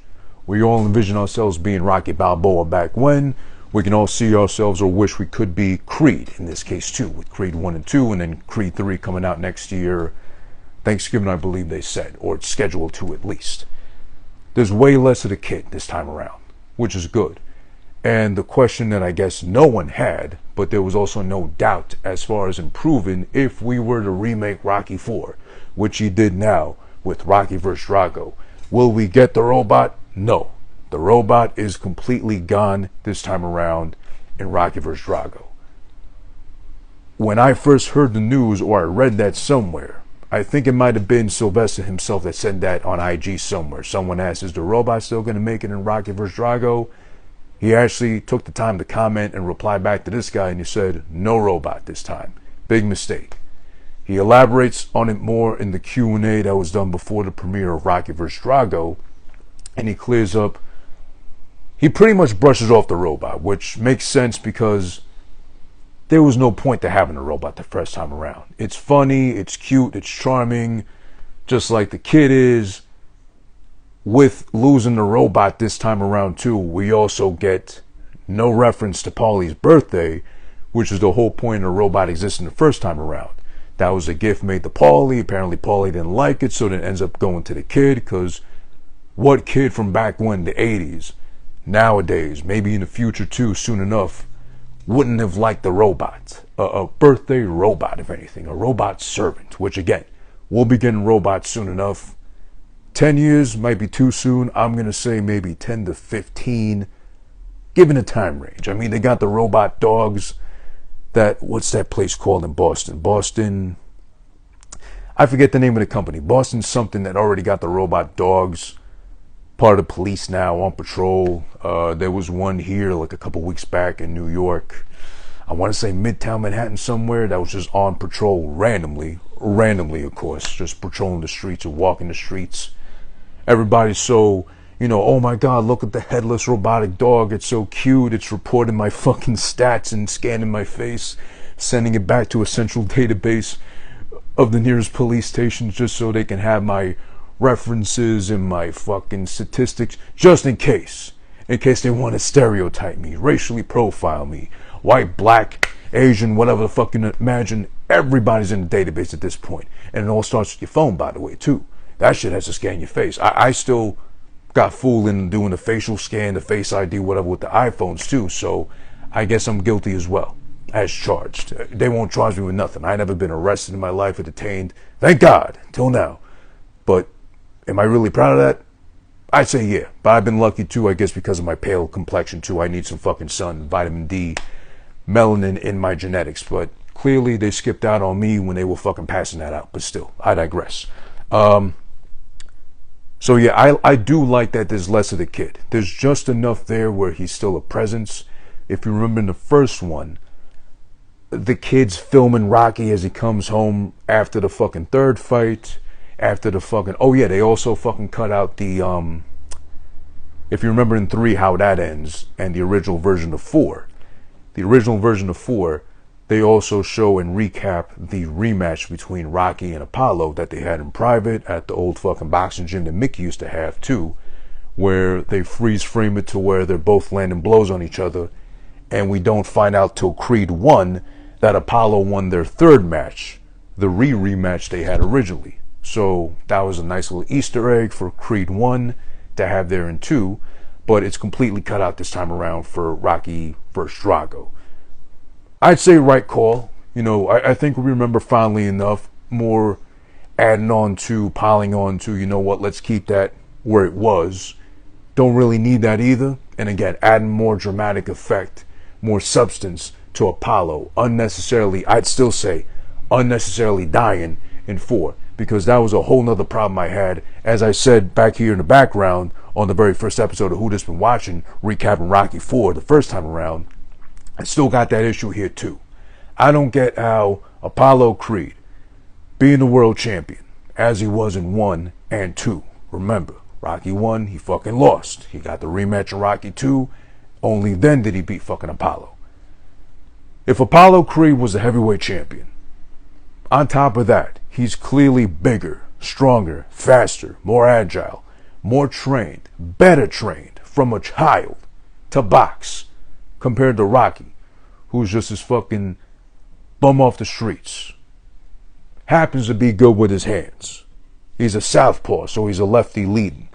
We all envision ourselves being Rocky Balboa back when. We can all see ourselves or wish we could be Creed, in this case too, with Creed 1 and 2, and then Creed 3 coming out next year, Thanksgiving, I believe they said, or it's scheduled to at least. There's way less of the kid this time around, which is good. And the question that I guess no one had, but there was also no doubt as far as improving, if we were to remake Rocky 4, which he did now with Rocky vs. Drago, will we get the robot? No. The robot is completely gone this time around in Rocky vs. Drago. When I first heard the news, or I read that somewhere, I think it might have been Sylvester himself that said that on IG somewhere. Someone asked, is the robot still going to make it in Rocky vs. Drago? He actually took the time to comment and reply back to this guy, and he said, no robot this time. Big mistake. He elaborates on it more in the Q&A that was done before the premiere of Rocky vs. Drago, and he clears up. He pretty much brushes off the robot, which makes sense because there was no point to having a robot the first time around. It's funny, it's cute, it's charming, just like the kid is. With losing the robot this time around too, we also get no reference to Paulie's birthday, which is the whole point of the robot existing the first time around. That was a gift made to Paulie. Apparently Paulie didn't like it, so then it ends up going to the kid, because what kid from back when, the 80s, nowadays, maybe in the future too, soon enough, wouldn't have liked the robot? A birthday robot, if anything, a robot servant, which again, we'll be getting robots soon enough. 10 years might be too soon. I'm going to say maybe 10 to 15, given a time range. I mean, they got the robot dogs what's that place called in Boston? Boston, I forget the name of the company. Boston's something that already got the robot dogs. Part of the police now on patrol. There was one here like a couple weeks back in New York. I want to say Midtown Manhattan somewhere that was just on patrol randomly of course, just patrolling the streets or walking the streets. Everybody's so, oh my God, look at the headless robotic dog. It's so cute. It's reporting my fucking stats and scanning my face, sending it back to a central database of the nearest police stations just so they can have my references and my fucking statistics, just in case they want to stereotype me, racially profile me, white, black, Asian, whatever the fuck you imagine. Everybody's in the database at this point. And it all starts with your phone, by the way, too. That shit has to scan your face. I still got fooled in doing the facial scan, the face ID, whatever with the iPhones too. So I guess I'm guilty as well, as charged. They won't charge me with nothing. I never been arrested in my life or detained. Thank God, till now. But am I really proud of that? I'd say yeah. But I've been lucky too, I guess, because of my pale complexion too. I need some fucking sun, vitamin D, melanin in my genetics. But clearly they skipped out on me when they were fucking passing that out. But still, I digress. So yeah, I do like that there's less of the kid. There's just enough there where he's still a presence. If you remember in the first one, the kid's filming Rocky as he comes home after the fucking third fight, after the fucking, oh yeah, they also fucking cut out the, if you remember in 3 how that ends, and the original version of 4. The original version of 4, they also show and recap the rematch between Rocky and Apollo that they had in private at the old fucking boxing gym that Mickey used to have too, where they freeze frame it to where they're both landing blows on each other, and we don't find out till Creed 1 that Apollo won their third match, the rematch they had originally. So that was a nice little Easter egg for Creed 1 to have there in 2, but it's completely cut out this time around for Rocky vs. Drago. I'd say right call. I think we remember finally enough, more adding on to, piling on to, you know what, let's keep that where it was. Don't really need that either. And again, adding more dramatic effect, more substance to Apollo. Unnecessarily, I'd still say, unnecessarily dying in 4. Because that was a whole nother problem I had. As I said back here in the background on the very first episode of Who This Been Watching, recapping Rocky 4 the first time around, I still got that issue here too. I don't get how Apollo Creed, being the world champion, as he was in 1 and 2. Remember, Rocky 1, he fucking lost. He got the rematch in Rocky 2. Only then did he beat fucking Apollo. If Apollo Creed was the heavyweight champion, on top of that, he's clearly bigger, stronger, faster, more agile, more trained, better trained from a child to box compared to Rocky, who's just as fucking bum off the streets. Happens to be good with his hands. He's a southpaw, so he's a lefty leading.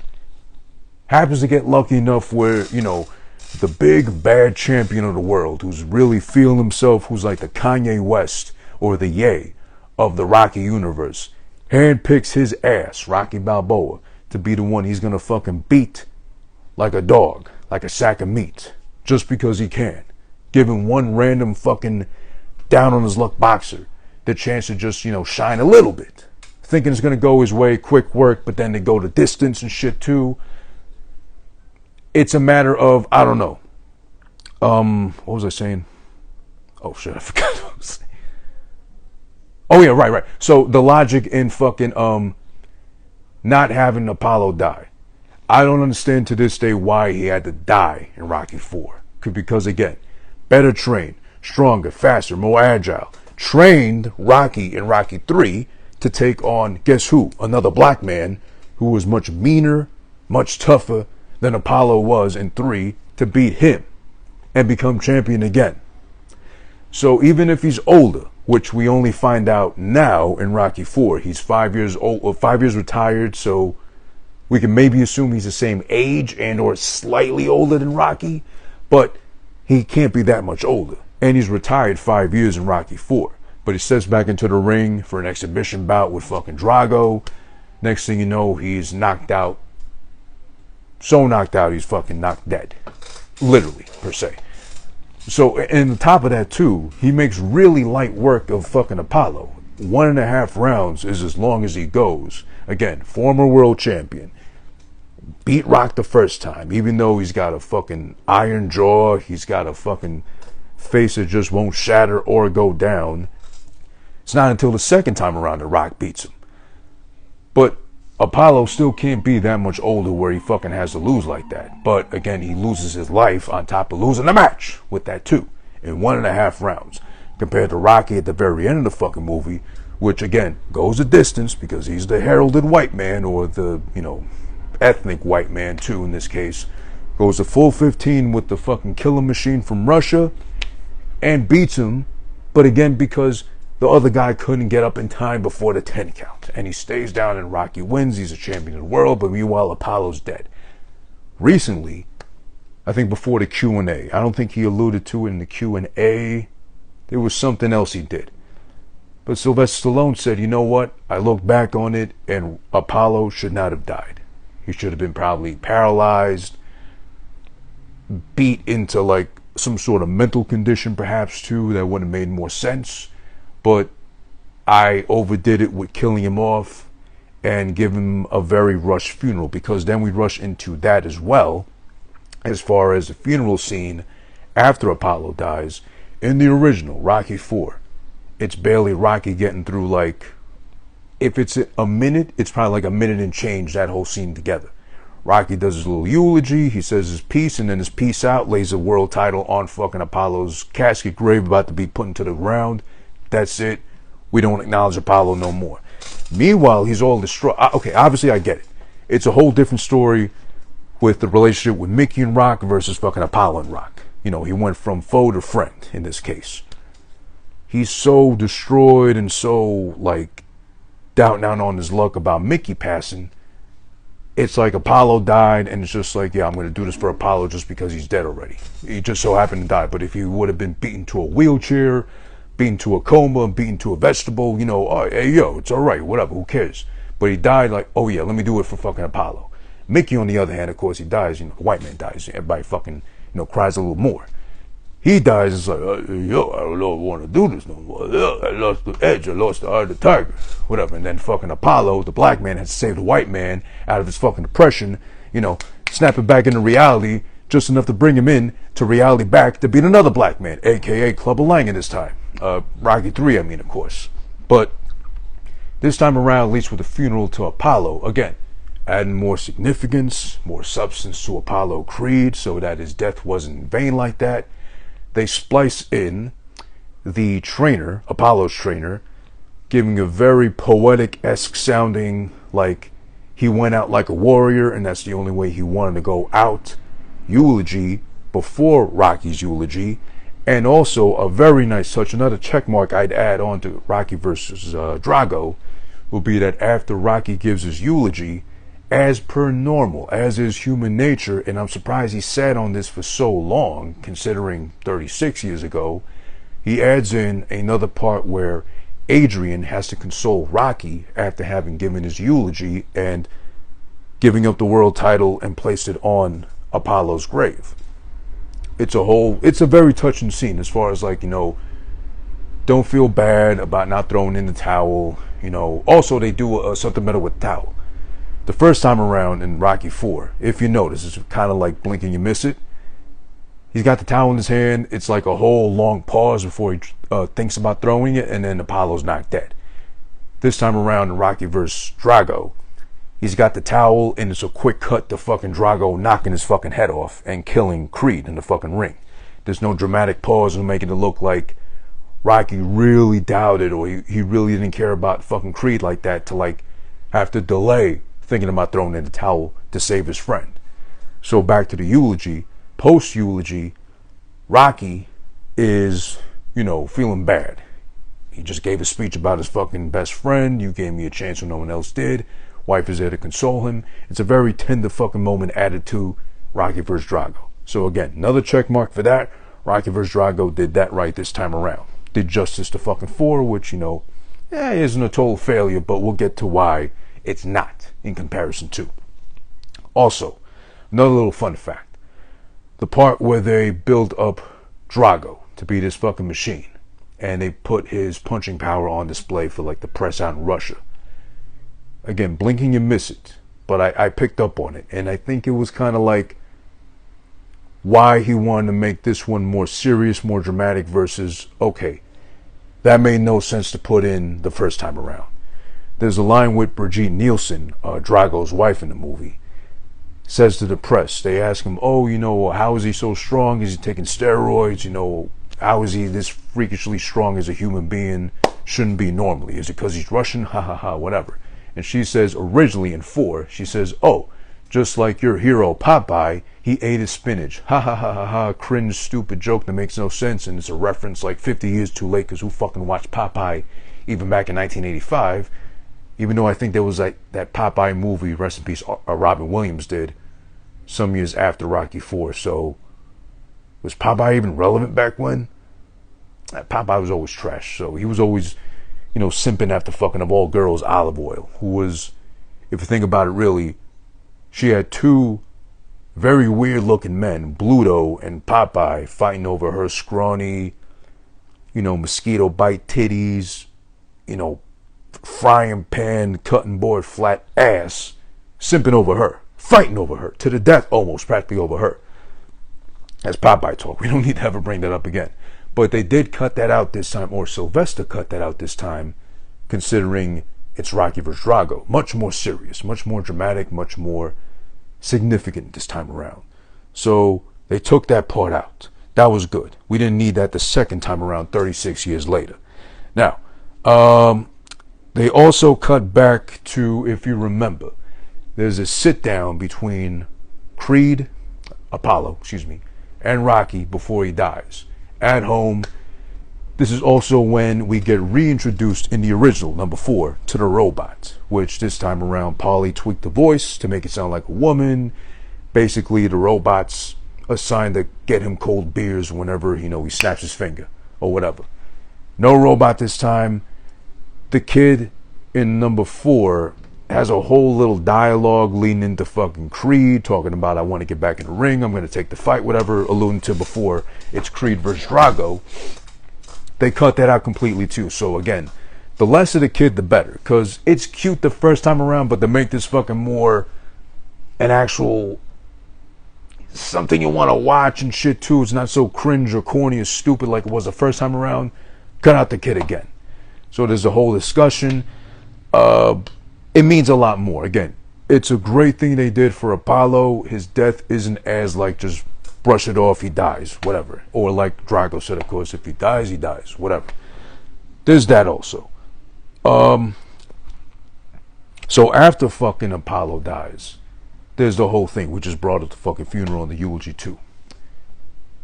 Happens to get lucky enough where, the big bad champion of the world, who's really feeling himself, who's like the Kanye West or the Ye of the Rocky universe, handpicks his ass, Rocky Balboa, to be the one he's gonna fucking beat like a dog, like a sack of meat, just because he can. Giving one random fucking down on his luck boxer the chance to just, shine a little bit. Thinking it's gonna go his way, quick work, but then they go the distance and shit too. It's a matter of, I don't know. What was I saying? Oh shit, I forgot what I was saying. Oh yeah, right. So the logic in fucking not having Apollo die. I don't understand to this day why he had to die in Rocky 4. Because again, better trained, stronger, faster, more agile. Trained Rocky in Rocky 3 to take on, guess who? Another black man who was much meaner, much tougher than Apollo was in 3 to beat him and become champion again. So even if he's older, which we only find out now in Rocky 4, he's 5 years old, or 5 years retired, so we can maybe assume he's the same age and or slightly older than Rocky, but he can't be that much older. And he's retired 5 years in Rocky 4. But he steps back into the ring for an exhibition bout with fucking Drago. Next thing you know, he's knocked out. So knocked out, he's fucking knocked dead. Literally, per se. So, and on top of that too, he makes really light work of fucking Apollo. 1.5 rounds is as long as he goes. Again, former world champion. Beat Rock the first time, even though he's got a fucking iron jaw, he's got a fucking face that just won't shatter or go down. It's not until the second time around that Rock beats him. But Apollo still can't be that much older where he fucking has to lose like that. But again, he loses his life on top of losing the match with that too, in 1.5 rounds. Compared to Rocky at the very end of the fucking movie, which again goes a distance because he's the heralded white man, or the, ethnic white man too in this case. Goes a full 15 with the fucking killer machine from Russia and beats him, but again because the other guy couldn't get up in time before the 10 count. And he stays down and Rocky wins. He's a champion of the world, but meanwhile Apollo's dead. Recently, I think before the Q&A, I don't think he alluded to it in the Q&A. There was something else he did. But Sylvester Stallone said, you know what? I look back on it and Apollo should not have died. He should have been probably paralyzed, beat into like some sort of mental condition perhaps too. That would have made more sense. But I overdid it with killing him off and give him a very rushed funeral, because then we rush into that as well as far as the funeral scene after Apollo dies. In the original Rocky 4, it's barely Rocky getting through, like, if it's a minute, it's probably like a minute and change, that whole scene together. Rocky does his little eulogy, he says his piece, and then his peace out, lays a world title on fucking Apollo's casket grave about to be put into the ground. That's it. We don't acknowledge Apollo no more. Meanwhile, he's all distraught. Okay, obviously I get it. It's a whole different story with the relationship with Mickey and Rock versus fucking Apollo and Rock. He went from foe to friend in this case. He's so destroyed and so, like, doubting out on his luck about Mickey passing. It's like Apollo died, and it's just like, yeah, I'm going to do this for Apollo just because he's dead already. He just so happened to die. But if he would have been beaten to a wheelchair, beaten to a coma, beaten to a vegetable, oh, hey, yo, it's all right, whatever, who cares? But he died like, oh, yeah, let me do it for fucking Apollo. Mickey, on the other hand, of course, he dies, the white man dies. Everybody fucking, cries a little more. He dies, it's like, yo, I don't want to do this no more. I lost the edge, I lost the eye of the tiger, whatever. And then fucking Apollo, the black man, has to save the white man out of his fucking depression, snap it back into reality, just enough to bring him in to reality back to beat another black man, a.k.a. Clubber Lang this time. Rocky 3, I mean, of course. But this time around, at least with the funeral to Apollo, again, adding more significance, more substance to Apollo Creed, so that his death wasn't in vain like that. They splice in the trainer, Apollo's trainer, giving a very poetic-esque sounding, like he went out like a warrior and that's the only way he wanted to go out, eulogy before Rocky's eulogy. And also a very nice touch, another check mark I'd add on to Rocky versus Drago, will be that after Rocky gives his eulogy, as per normal, as is human nature, and I'm surprised he sat on this for so long, considering 36 years ago, he adds in another part where Adrian has to console Rocky after having given his eulogy and giving up the world title and placed it on Apollo's grave. It's a very touching scene as far as like, don't feel bad about not throwing in the towel, Also, they do something better with towel. The first time around in Rocky 4, if you notice, it's kind of like blink and you miss it. He's got the towel in his hand. It's like a whole long pause before he thinks about throwing it, and then Apollo's not dead. This time around in Rocky vs. Drago, he's got the towel, and it's a quick cut to fucking Drago knocking his fucking head off and killing Creed in the fucking ring. There's no dramatic pause and making it look like Rocky really doubted or he really didn't care about fucking Creed like that to like have to delay thinking about throwing in the towel to save his friend. So back to the eulogy. Post-eulogy, Rocky is, feeling bad. He just gave a speech about his fucking best friend. You gave me a chance when no one else did. Wife is there to console him. It's a very tender fucking moment added to Rocky vs. Drago. So again, another check mark for that. Rocky vs. Drago did that right this time around. Did justice to fucking 4, which, isn't a total failure, but we'll get to why it's not in comparison to. Also, another little fun fact. The part where they build up Drago to be this fucking machine. And they put his punching power on display for like the press out in Russia. Again, blinking you miss it. But I picked up on it. And I think it was kind of like why he wanted to make this one more serious, more dramatic versus, okay, that made no sense to put in the first time around. There's a line with Brigitte Nielsen, Drago's wife in the movie, says to the press, they ask him, oh, you know, how is he so strong? Is he taking steroids? You know, how is he this freakishly strong as a human being? Shouldn't be normally. Is it because he's Russian? Ha ha ha, whatever. And she says, originally in 4, she says, oh, just like your hero Popeye, he ate his spinach. Ha ha ha ha ha, cringe, stupid joke that makes no sense. And it's a reference like 50 years too late, because who fucking watched Popeye even back in 1985? Even though I think there was like that Popeye movie, rest in peace, Robin Williams did some years after Rocky 4. So was Popeye even relevant back when? Popeye was always trash. So he was always, you know, simping after fucking, of all girls, Olive Oil, who was, if you think about it really, she had 2 very weird looking men, Bluto and Popeye, fighting over her scrawny, you know, mosquito bite titties, you know, frying pan, cutting board, flat ass, simping over her, fighting over her, to the death almost, practically over her. That's Popeye talk. We don't need to ever bring that up again. But they did cut that out this time, or Sylvester cut that out this time, considering it's Rocky vs. Drago. Much more serious, much more dramatic, much more significant this time around. So they took that part out. That was good. We didn't need that the second time around 36 years later. Now, they also cut back to, if you remember, there's a sit down between Apollo, and Rocky before he dies. At home. This is also when we get reintroduced in the original, number 4, to the robot, which this time around Paulie tweaked the voice to make it sound like a woman. Basically, the robot's assigned to get him cold beers whenever, you know, he snaps his finger or whatever. No robot this time. The kid in number 4 has a whole little dialogue leading into fucking Creed, talking about, I want to get back in the ring, I'm going to take the fight, whatever, alluding to before it's Creed versus Drago. They cut that out completely too. So again, the less of the kid, the better. Because it's cute the first time around, but to make this fucking more an actual something you want to watch and shit too, it's not so cringe or corny or stupid like it was the first time around, cut out the kid again. So there's a whole discussion. It means a lot more. Again, it's a great thing they did for Apollo. His death isn't as like just brush it off, he dies, whatever. Or like Drago said, of course, if he dies, whatever. There's that also. So after fucking Apollo dies, there's the whole thing. We just brought up the fucking funeral and the eulogy too.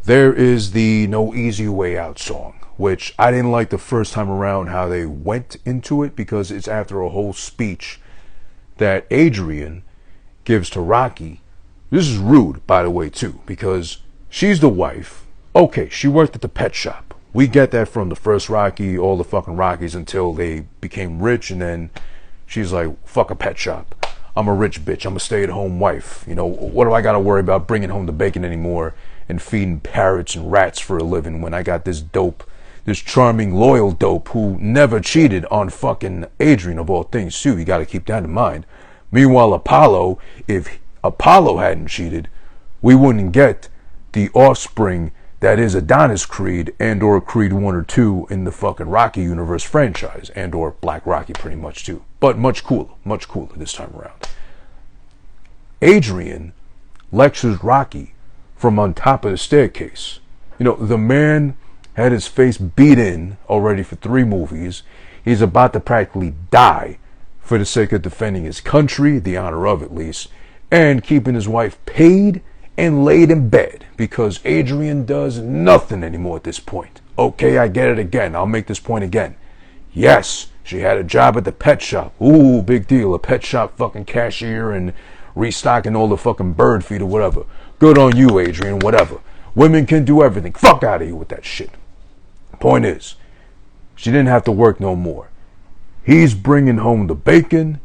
There is the No Easy Way Out song, which I didn't like the first time around how they went into it, because it's after a whole speech that Adrian gives to Rocky. This is rude, by the way, too, because she's the wife. Okay, she worked at the pet shop. We get that from the first Rocky, all the fucking Rockies, until they became rich, and then she's like, fuck a pet shop. I'm a rich bitch. I'm a stay-at-home wife. You know, what do I got to worry about bringing home the bacon anymore and feeding parrots and rats for a living when I got this dope, this charming, loyal dope who never cheated on fucking Adrian, of all things, too. You got to keep that in mind. Meanwhile, Apollo, if Apollo hadn't cheated, we wouldn't get the offspring that is Adonis Creed and or Creed 1 or 2 in the fucking Rocky universe franchise, and or Black Rocky pretty much too. But much cooler this time around. Adrian lectures Rocky from on top of the staircase. You know, the man had his face beat in already for 3 movies. He's about to practically die for the sake of defending his country, the honor of at least, and keeping his wife paid and laid in bed, because Adrian does nothing anymore at this point. Okay, I get it again. I'll make this point again. Yes, she had a job at the pet shop. Ooh, big deal. A pet shop fucking cashier and restocking all the fucking bird feed or whatever. Good on you, Adrian, whatever. Women can do everything. Fuck out of here with that shit. Point is, she didn't have to work no more. He's bringing home the bacon.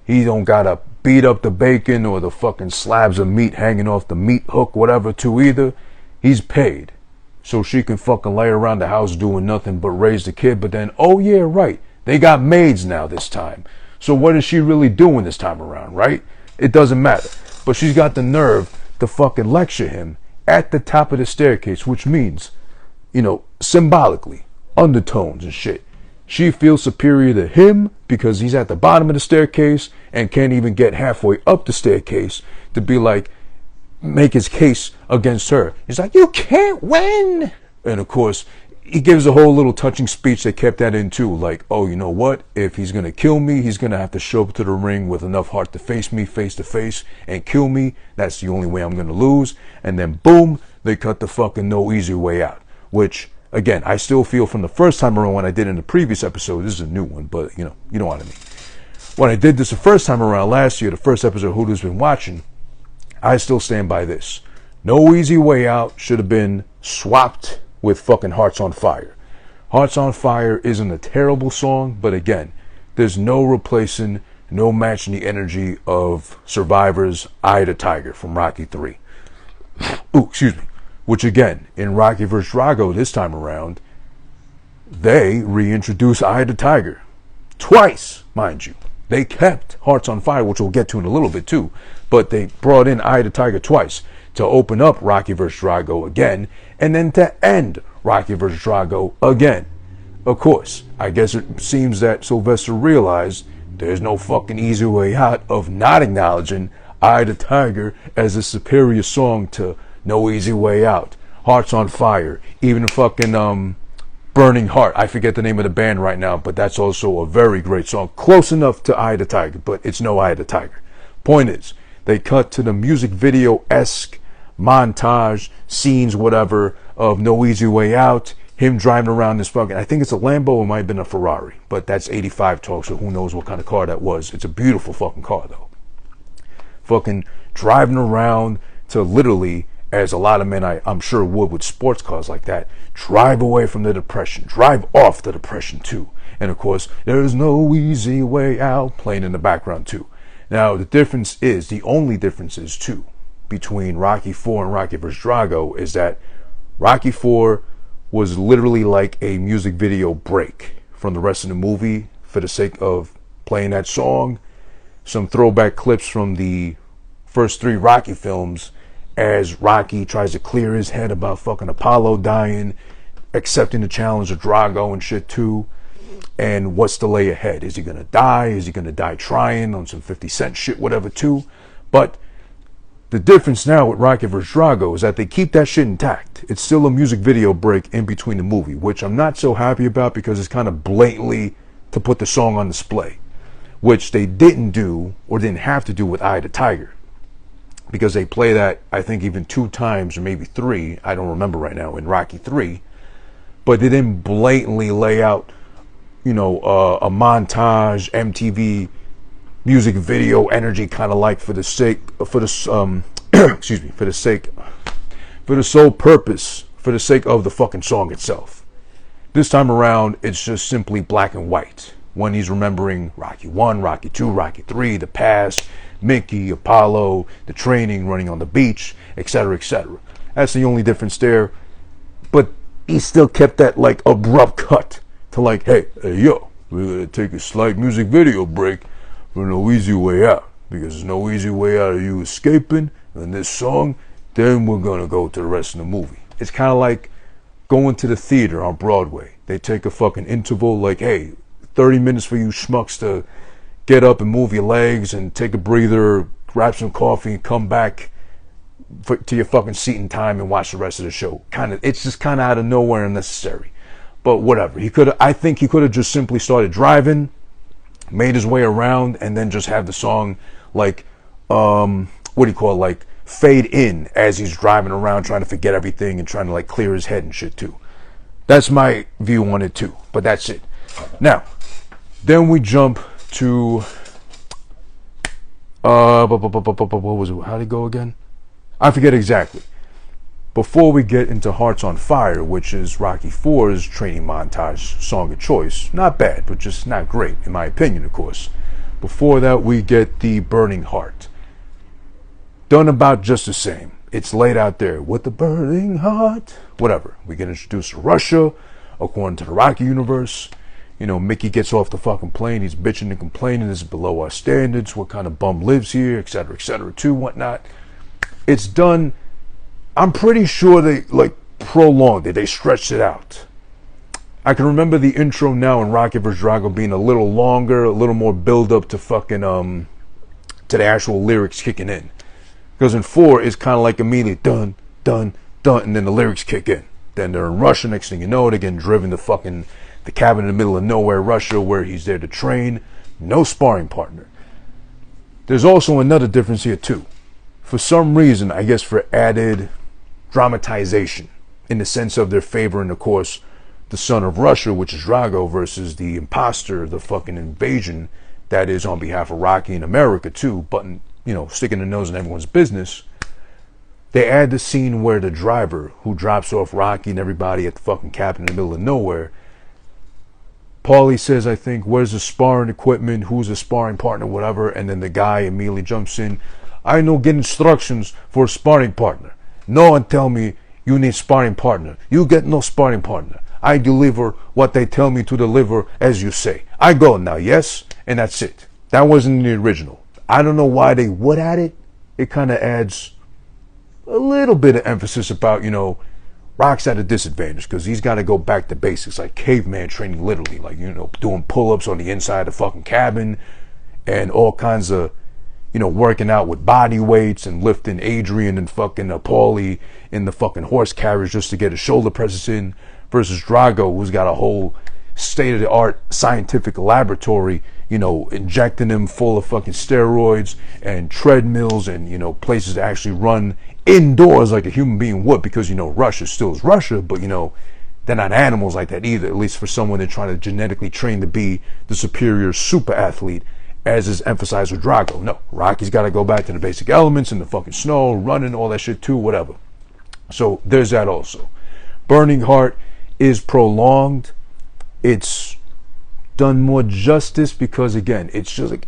He don't gotta beat up the bacon or the fucking slabs of meat hanging off the meat hook, whatever, to either. He's paid. so she can fucking lay around the house doing nothing but raise the kid. But then, oh yeah, right, they got maids now this time. So what is she really doing this time around, right? It doesn't matter. But she's got the nerve to fucking lecture him at the top of the staircase, which means, you know, symbolically, undertones and shit. She feels superior to him because he's at the bottom of the staircase and can't even get halfway up the staircase to be like, make his case against her. He's like, you can't win. And of course, he gives a whole little touching speech. They kept that in too. Like, oh, you know what? If he's going to kill me, he's going to have to show up to the ring with enough heart to face me face to face and kill me. That's the only way I'm going to lose. And then boom, they cut the fucking no easy way out. Which, again, I still feel from the first time around when I did in the previous episode, this is a new one, but you know what I mean. When I did this the first time around last year, the first episode Who's Been Watching, I still stand by this. No easy way out should have been swapped with fucking Hearts on Fire. Hearts on Fire isn't a terrible song, but again, there's no replacing, no matching the energy of Survivor's Eye of the Tiger from Rocky 3. Ooh, excuse me. Which again, in Rocky vs. Drago this time around, they reintroduced Eye of the Tiger. Twice, mind you. They kept Hearts on Fire, which we'll get to in a little bit too, but they brought in Eye of the Tiger twice to open up Rocky vs. Drago again, and then to end Rocky vs. Drago again. Of course, I guess it seems that Sylvester realized there's no fucking easy way out of not acknowledging Eye of the Tiger as a superior song to No Easy Way Out, Hearts on Fire, even fucking Burning Heart. I forget the name of the band right now, but that's also a very great song. Close enough to Eye of the Tiger, but it's no Eye of the Tiger. Point is, they cut to the music video-esque montage, scenes, whatever, of No Easy Way Out, him driving around this fucking, I think it's a Lambo, it might have been a Ferrari, but that's 85 talk, so who knows what kind of car that was. It's a beautiful fucking car, though. Fucking driving around to literally, as a lot of men I'm sure would with sports cars like that, drive away from the depression, drive off the depression too. And of course, there's no easy way out, playing in the background too. Now, the only difference is too, between Rocky 4 and Rocky vs. Drago is that Rocky 4 was literally like a music video break from the rest of the movie for the sake of playing that song. Some throwback clips from the first 3 Rocky films as Rocky tries to clear his head about fucking Apollo dying, accepting the challenge of Drago and shit too. And what's the lay ahead? Is he gonna die? Is he gonna die trying on some 50 Cent shit, whatever too? But the difference now with Rocky vs. Drago is that they keep that shit intact. It's still a music video break in between the movie, which I'm not so happy about because it's kind of blatantly to put the song on display, which they didn't do or didn't have to do with Eye of the Tiger, because they play that, I think, even 2 times or maybe 3, I don't remember right now, in Rocky 3, but they didn't blatantly lay out, a montage, MTV music video energy, kind of like for the sole purpose, for the sake of the fucking song itself. This time around, it's just simply black and white. When he's remembering Rocky 1, Rocky 2, Rocky 3, the past, Mickey, Apollo, the training, running on the beach, etc., etc. That's the only difference there. But he still kept that like abrupt cut to like, hey yo, we're gonna take a slight music video break for No Easy Way Out, because there's no easy way out of you escaping in this song. Then we're gonna go to the rest of the movie. It's kind of like going to the theater on Broadway. They take a fucking interval, like, hey, 30 minutes for you schmucks to get up and move your legs and take a breather, grab some coffee, and come back to your fucking seat in time and watch the rest of the show. It's just kind of out of nowhere and necessary. But whatever. I think he could have just simply started driving, made his way around, and then just have the song like, fade in as he's driving around trying to forget everything and trying to like clear his head and shit too. That's my view on it too. But that's it. Now, then we jump to what was it? How'd it go again? I forget exactly. Before we get into Hearts on Fire, which is Rocky 4's training montage song of choice, not bad, but just not great, in my opinion, of course. Before that, we get the Burning Heart. Done about just the same. it's laid out there with the burning heart. Whatever. We get introduced to Russia, according to the Rocky universe. You know, Mickey gets off the fucking plane. He's bitching and complaining. This is below our standards. What kind of bum lives here, etc., too, whatnot. It's done. I'm pretty sure they like prolonged it. They stretched it out. I can remember the intro now in Rocky vs. Drago being a little longer, a little more build up to fucking to the actual lyrics kicking in. Because in 4 it's kind of like immediately dun dun dun, and then the lyrics kick in. Then they're in Russia. Next thing you know, they're getting driven to fucking the cabin in the middle of nowhere, Russia, where he's there to train. No sparring partner. There's also another difference here too. For some reason, I guess for added dramatization, in the sense of their favoring, of course, the son of Russia, which is Drago, versus the imposter, the fucking invasion that is on behalf of Rocky in America too, button, you know, sticking the nose in everyone's business. They add the scene where the driver who drops off Rocky and everybody at the fucking cabin in the middle of nowhere, Paulie says, I think, where's the sparring equipment, who's the sparring partner, whatever, and then the guy immediately jumps in, I know, get instructions for a sparring partner. No one tell me you need sparring partner. You get no sparring partner. I deliver what they tell me to deliver, as you say. I go now, yes? And that's it. That wasn't in the original. I don't know why they would add it. It kind of adds a little bit of emphasis about, you know, Rock's at a disadvantage because he's got to go back to basics, like caveman training, literally. Like, you know, doing pull-ups on the inside of the fucking cabin and all kinds of, you know, working out with body weights and lifting Adrian and fucking Paulie in the fucking horse carriage just to get his shoulder presses in, versus Drago, who's got a whole state-of-the-art scientific laboratory, you know, injecting him full of fucking steroids and treadmills and, you know, places to actually run indoors like a human being would, because, you know, Russia still is Russia, but, you know, they're not animals like that either, at least for someone they're trying to genetically train to be the superior super athlete, as is emphasized with Drago. No, Rocky's got to go back to the basic elements in the fucking snow, running, all that shit too, whatever. So there's that also. Burning Heart is prolonged. It's done more justice because, again, it's just like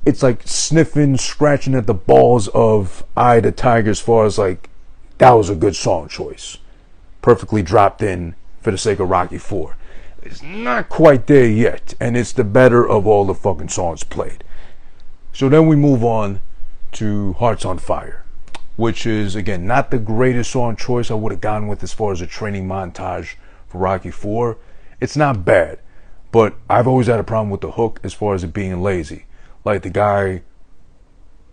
it's like sniffing, scratching at the balls of Eye the Tiger, as far as like, that was a good song choice, perfectly dropped in for the sake of Rocky 4. It's not quite there yet, and it's the better of all the fucking songs played. So then we move on to Hearts on Fire, which is, again, not the greatest song choice I would have gone with as far as a training montage for Rocky 4. It's not bad, but I've always had a problem with the hook as far as it being lazy. Like, the guy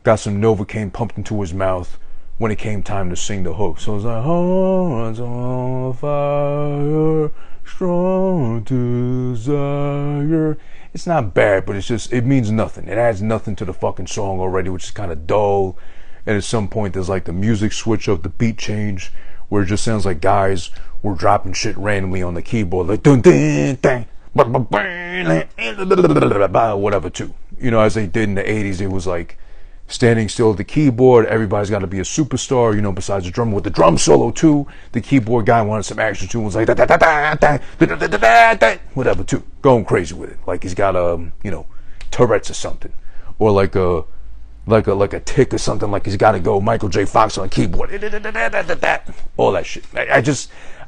got some Novocaine pumped into his mouth when it came time to sing the hook. So it's like, hearts on fire, strong desire. It's not bad, but it's just, it means nothing. It adds nothing to the fucking song already, which is kind of dull. And at some point, there's like the music switch of the beat change, where it just sounds like guys were dropping shit randomly on the keyboard, like dun dun dun, whatever too. You know, as they did in the 80s, it was like standing still at the keyboard. Everybody's got to be a superstar, you know, besides the drummer. With the drum solo too, the keyboard guy wanted some action too, was like whatever too, going crazy with it, like he's got you know, Tourette's or something, or like a tick or something, like he's got to go Michael J. Fox on keyboard, all that shit.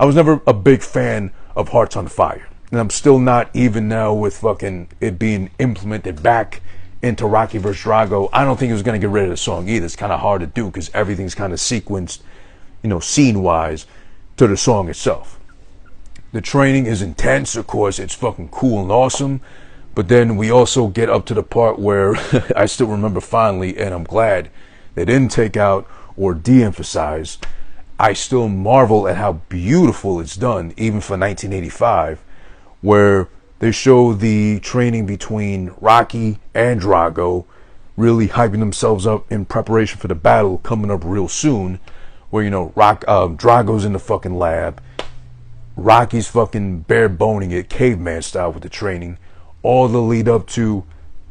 I was never a big fan of Hearts on Fire, and I'm still not, even now with fucking it being implemented back into Rocky vs. Drago. I don't think it was going to get rid of the song either. It's kind of hard to do because everything's kind of sequenced, you know, scene-wise to the song itself. The training is intense, of course. It's fucking cool and awesome. But then we also get up to the part where I still remember fondly, and I'm glad they didn't take out or de-emphasize. I still marvel at how beautiful it's done, even for 1985, where they show the training between Rocky and Drago, really hyping themselves up in preparation for the battle coming up real soon, where, you know, Drago's in the fucking lab, Rocky's fucking bare boning it, caveman style, with the training. All the lead up to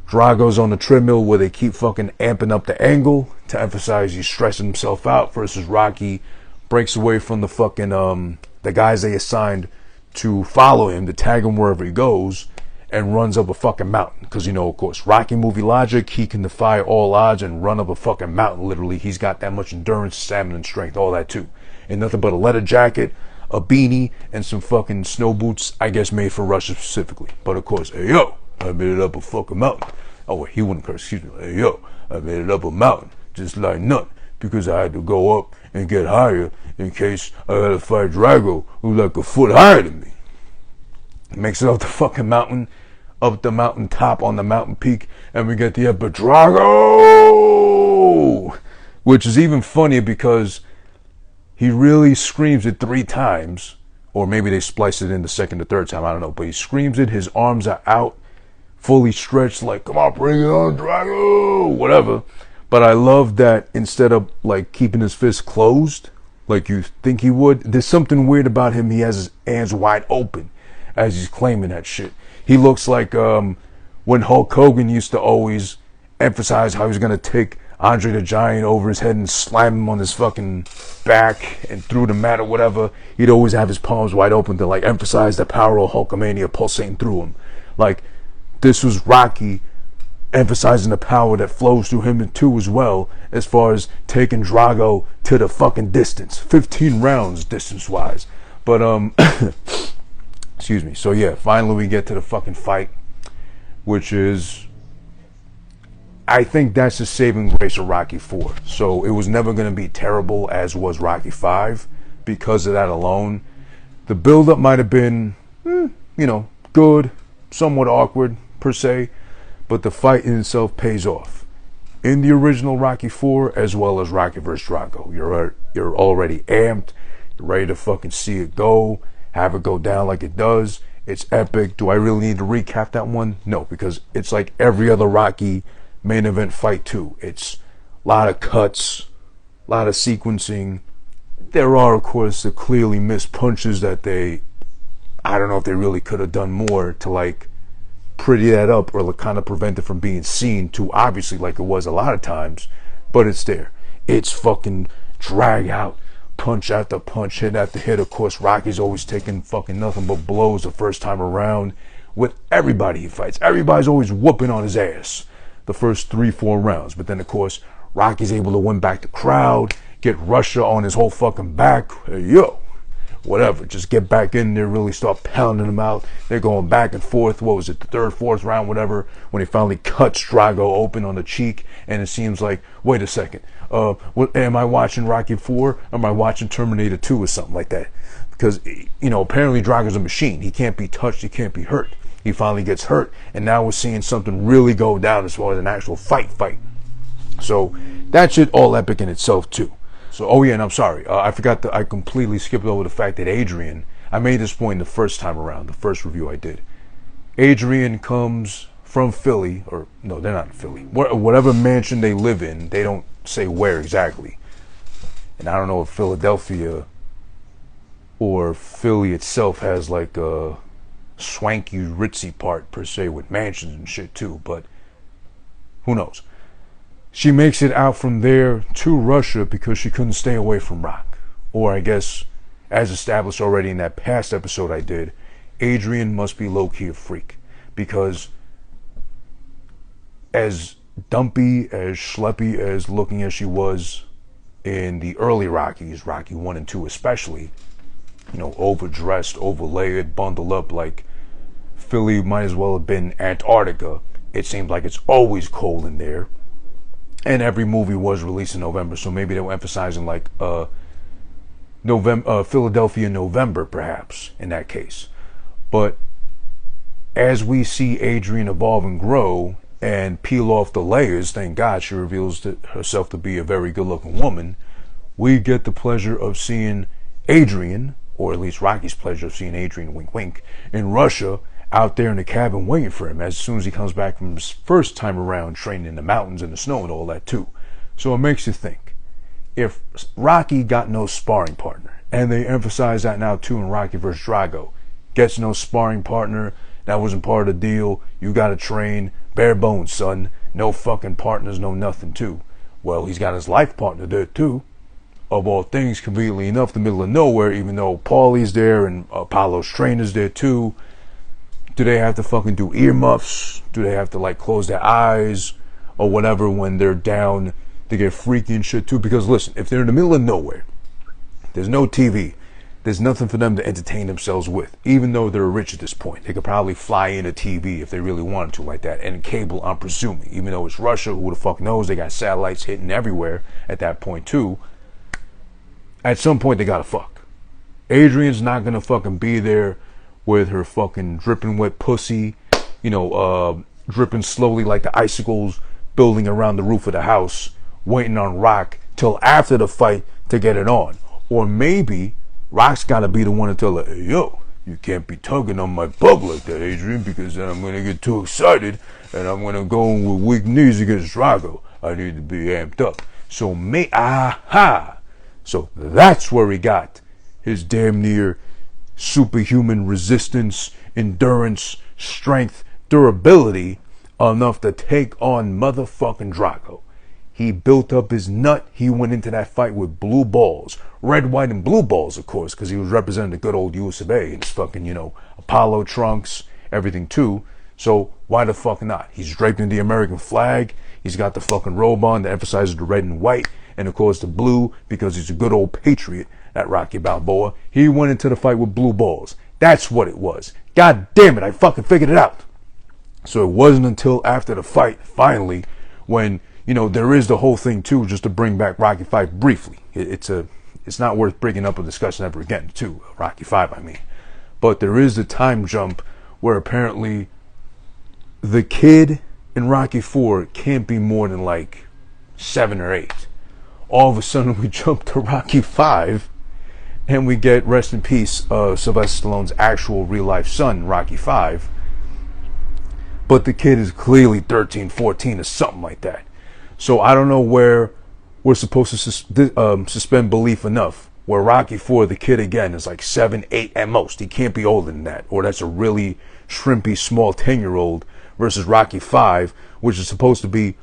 Drago's on the treadmill, where they keep fucking amping up the angle to emphasize he's stressing himself out, versus Rocky breaks away from the fucking the guys they assigned to follow him, to tag him wherever he goes, and runs up a fucking mountain. Because, you know, of course, Rocky movie logic, he can defy all odds and run up a fucking mountain, literally. He's got that much endurance, stamina, and strength, all that too. And nothing but a leather jacket, a beanie, and some fucking snow boots, I guess made for Russia specifically. But of course, hey yo, I made it up a fucking mountain. Oh wait, he wouldn't curse, excuse me. Hey yo, I made it up a mountain, just like nothing. Because I had to go up and get higher in case I had to fight Drago, who's like a foot higher than me. Makes it up the fucking mountain, up the mountain top on the mountain peak, and we get the Ivan Drago, which is even funnier because he really screams it 3 times, or maybe they splice it in the second or third time, I don't know, but he screams it, his arms are out, fully stretched, like, come on, bring it on, Drago, whatever. But I love that instead of like keeping his fist closed, like you think he would, there's something weird about him. He has his hands wide open as he's claiming that shit. He looks like when Hulk Hogan used to always emphasize how he was going to take Andre the Giant over his head and slam him on his fucking back and through the mat or whatever. He'd always have his palms wide open to like emphasize the power of Hulkamania pulsating through him. Like, this was Rocky emphasizing the power that flows through him too as well, as far as taking Drago to the fucking distance. 15 rounds distance wise. But excuse me. So yeah, finally we get to the fucking fight, which is, I think that's the saving grace of Rocky 4. So it was never going to be terrible as was Rocky 5 because of that alone. The build-up might have been, you know, good, somewhat awkward per se, but the fight in itself pays off. In the original Rocky 4 as well as Rocky vs. Drago, you're already amped, you're ready to fucking see it go, have it go down like it does. It's epic. Do I really need to recap that one? No, because it's like every other Rocky main event fight too. It's a lot of cuts, a lot of sequencing. There are, of course, the clearly missed punches that I don't know if they really could have done more to like pretty that up or kind of prevent it from being seen too obviously like it was a lot of times, but it's there. It's fucking drag out, punch after punch, hit after hit. Of course, Rocky's always taking fucking nothing but blows the first time around with everybody he fights. Everybody's always whooping on his ass the first 3-4 rounds, but then of course Rocky's able to win back the crowd, get Russia on his whole fucking back. Hey, yo, whatever, just get back in there, really start pounding them out. They're going back and forth. What was it, the 3rd, 4th round, whatever, when he finally cuts Drago open on the cheek, and it seems like, wait a second, what, am I watching Rocky 4? Am I watching Terminator 2 or something like that? Because, you know, apparently Drago's a machine. He can't be touched, he can't be hurt. He finally gets hurt, and now we're seeing something really go down as far as an actual fight. So that shit all epic in itself too. So, oh yeah, and I'm sorry, I completely skipped over the fact that Adrian, I made this point the first time around, the first review I did. Adrian comes from Philly, or no, they're not in Philly. Whatever mansion they live in, they don't say where exactly. And I don't know if Philadelphia or Philly itself has like a swanky, ritzy part per se with mansions and shit too, but who knows. She makes it out from there to Russia because she couldn't stay away from Rock. Or I guess, as established already in that past episode I did, Adrian must be low-key a freak. Because as dumpy, as schleppy, as looking as she was in the early Rockies, Rocky 1 and 2 especially, you know, overdressed, overlaid, bundled up like Philly might as well have been Antarctica. It seems like it's always cold in there. And every movie was released in November, so maybe they were emphasizing like Philadelphia November, perhaps, in that case. But as we see Adrian evolve and grow and peel off the layers, thank God she reveals herself to be a very good-looking woman, we get the pleasure of seeing Adrian, or at least Rocky's pleasure of seeing Adrian, wink wink, in Russia, out there in the cabin waiting for him as soon as he comes back from his first time around training in the mountains and the snow and all that too. So it makes you think, if Rocky got no sparring partner, and they emphasize that now too in Rocky vs. Drago, gets no sparring partner, that wasn't part of the deal, you gotta train, bare bones son, no fucking partners, no nothing too. Well, he's got his life partner there too. Of all things, conveniently enough, the middle of nowhere, even though Paulie's there and Apollo's trainer's there too. Do they have to fucking do earmuffs? Do they have to like close their eyes or whatever when they're down to get freaky and shit too? Because listen, if they're in the middle of nowhere, there's no TV, there's nothing for them to entertain themselves with. Even though they're rich at this point, they could probably fly in a TV if they really wanted to like that. And cable, I'm presuming, even though it's Russia, who the fuck knows? They got satellites hitting everywhere at that point too. At some point they gotta fuck. Adrian's not gonna fucking be there with her fucking dripping wet pussy, dripping slowly like the icicles building around the roof of the house, waiting on Rock till after the fight to get it on. Or maybe Rock's gotta be the one to tell her, hey, yo, you can't be tugging on my bug like that, Adrian, because then I'm gonna get too excited and I'm gonna go in with weak knees against Drago. I need to be amped up. So So that's where he got his damn near superhuman resistance, endurance, strength, durability enough to take on motherfucking Drago. He built up his nut. He went into that fight with blue balls. Red, white, and blue balls, of course, because he was representing the good old US of A. And his fucking, Apollo trunks, everything too. So why the fuck not? He's draped in the American flag. He's got the fucking robe on that emphasizes the red and white. And of course the blue, because he's a good old patriot, that Rocky Balboa. He went into the fight with blue balls. That's what it was. God damn it, I fucking figured it out. So it wasn't until after the fight, finally, when, there is the whole thing too, just to bring back Rocky 5 briefly. It's not worth bringing up a discussion ever again, too. Rocky 5, I mean. But there is a time jump where apparently the kid in Rocky 4 can't be more than like 7 or 8. All of a sudden we jump to Rocky 5 and we get, rest in peace, Sylvester Stallone's actual real life son, Rocky 5. But the kid is clearly 13, 14 or something like that. So I don't know where we're supposed to suspend belief enough. Where Rocky 4, the kid again is like 7, 8 at most. He can't be older than that. Or that's a really shrimpy, small 10-year-old versus Rocky 5, which is supposed to be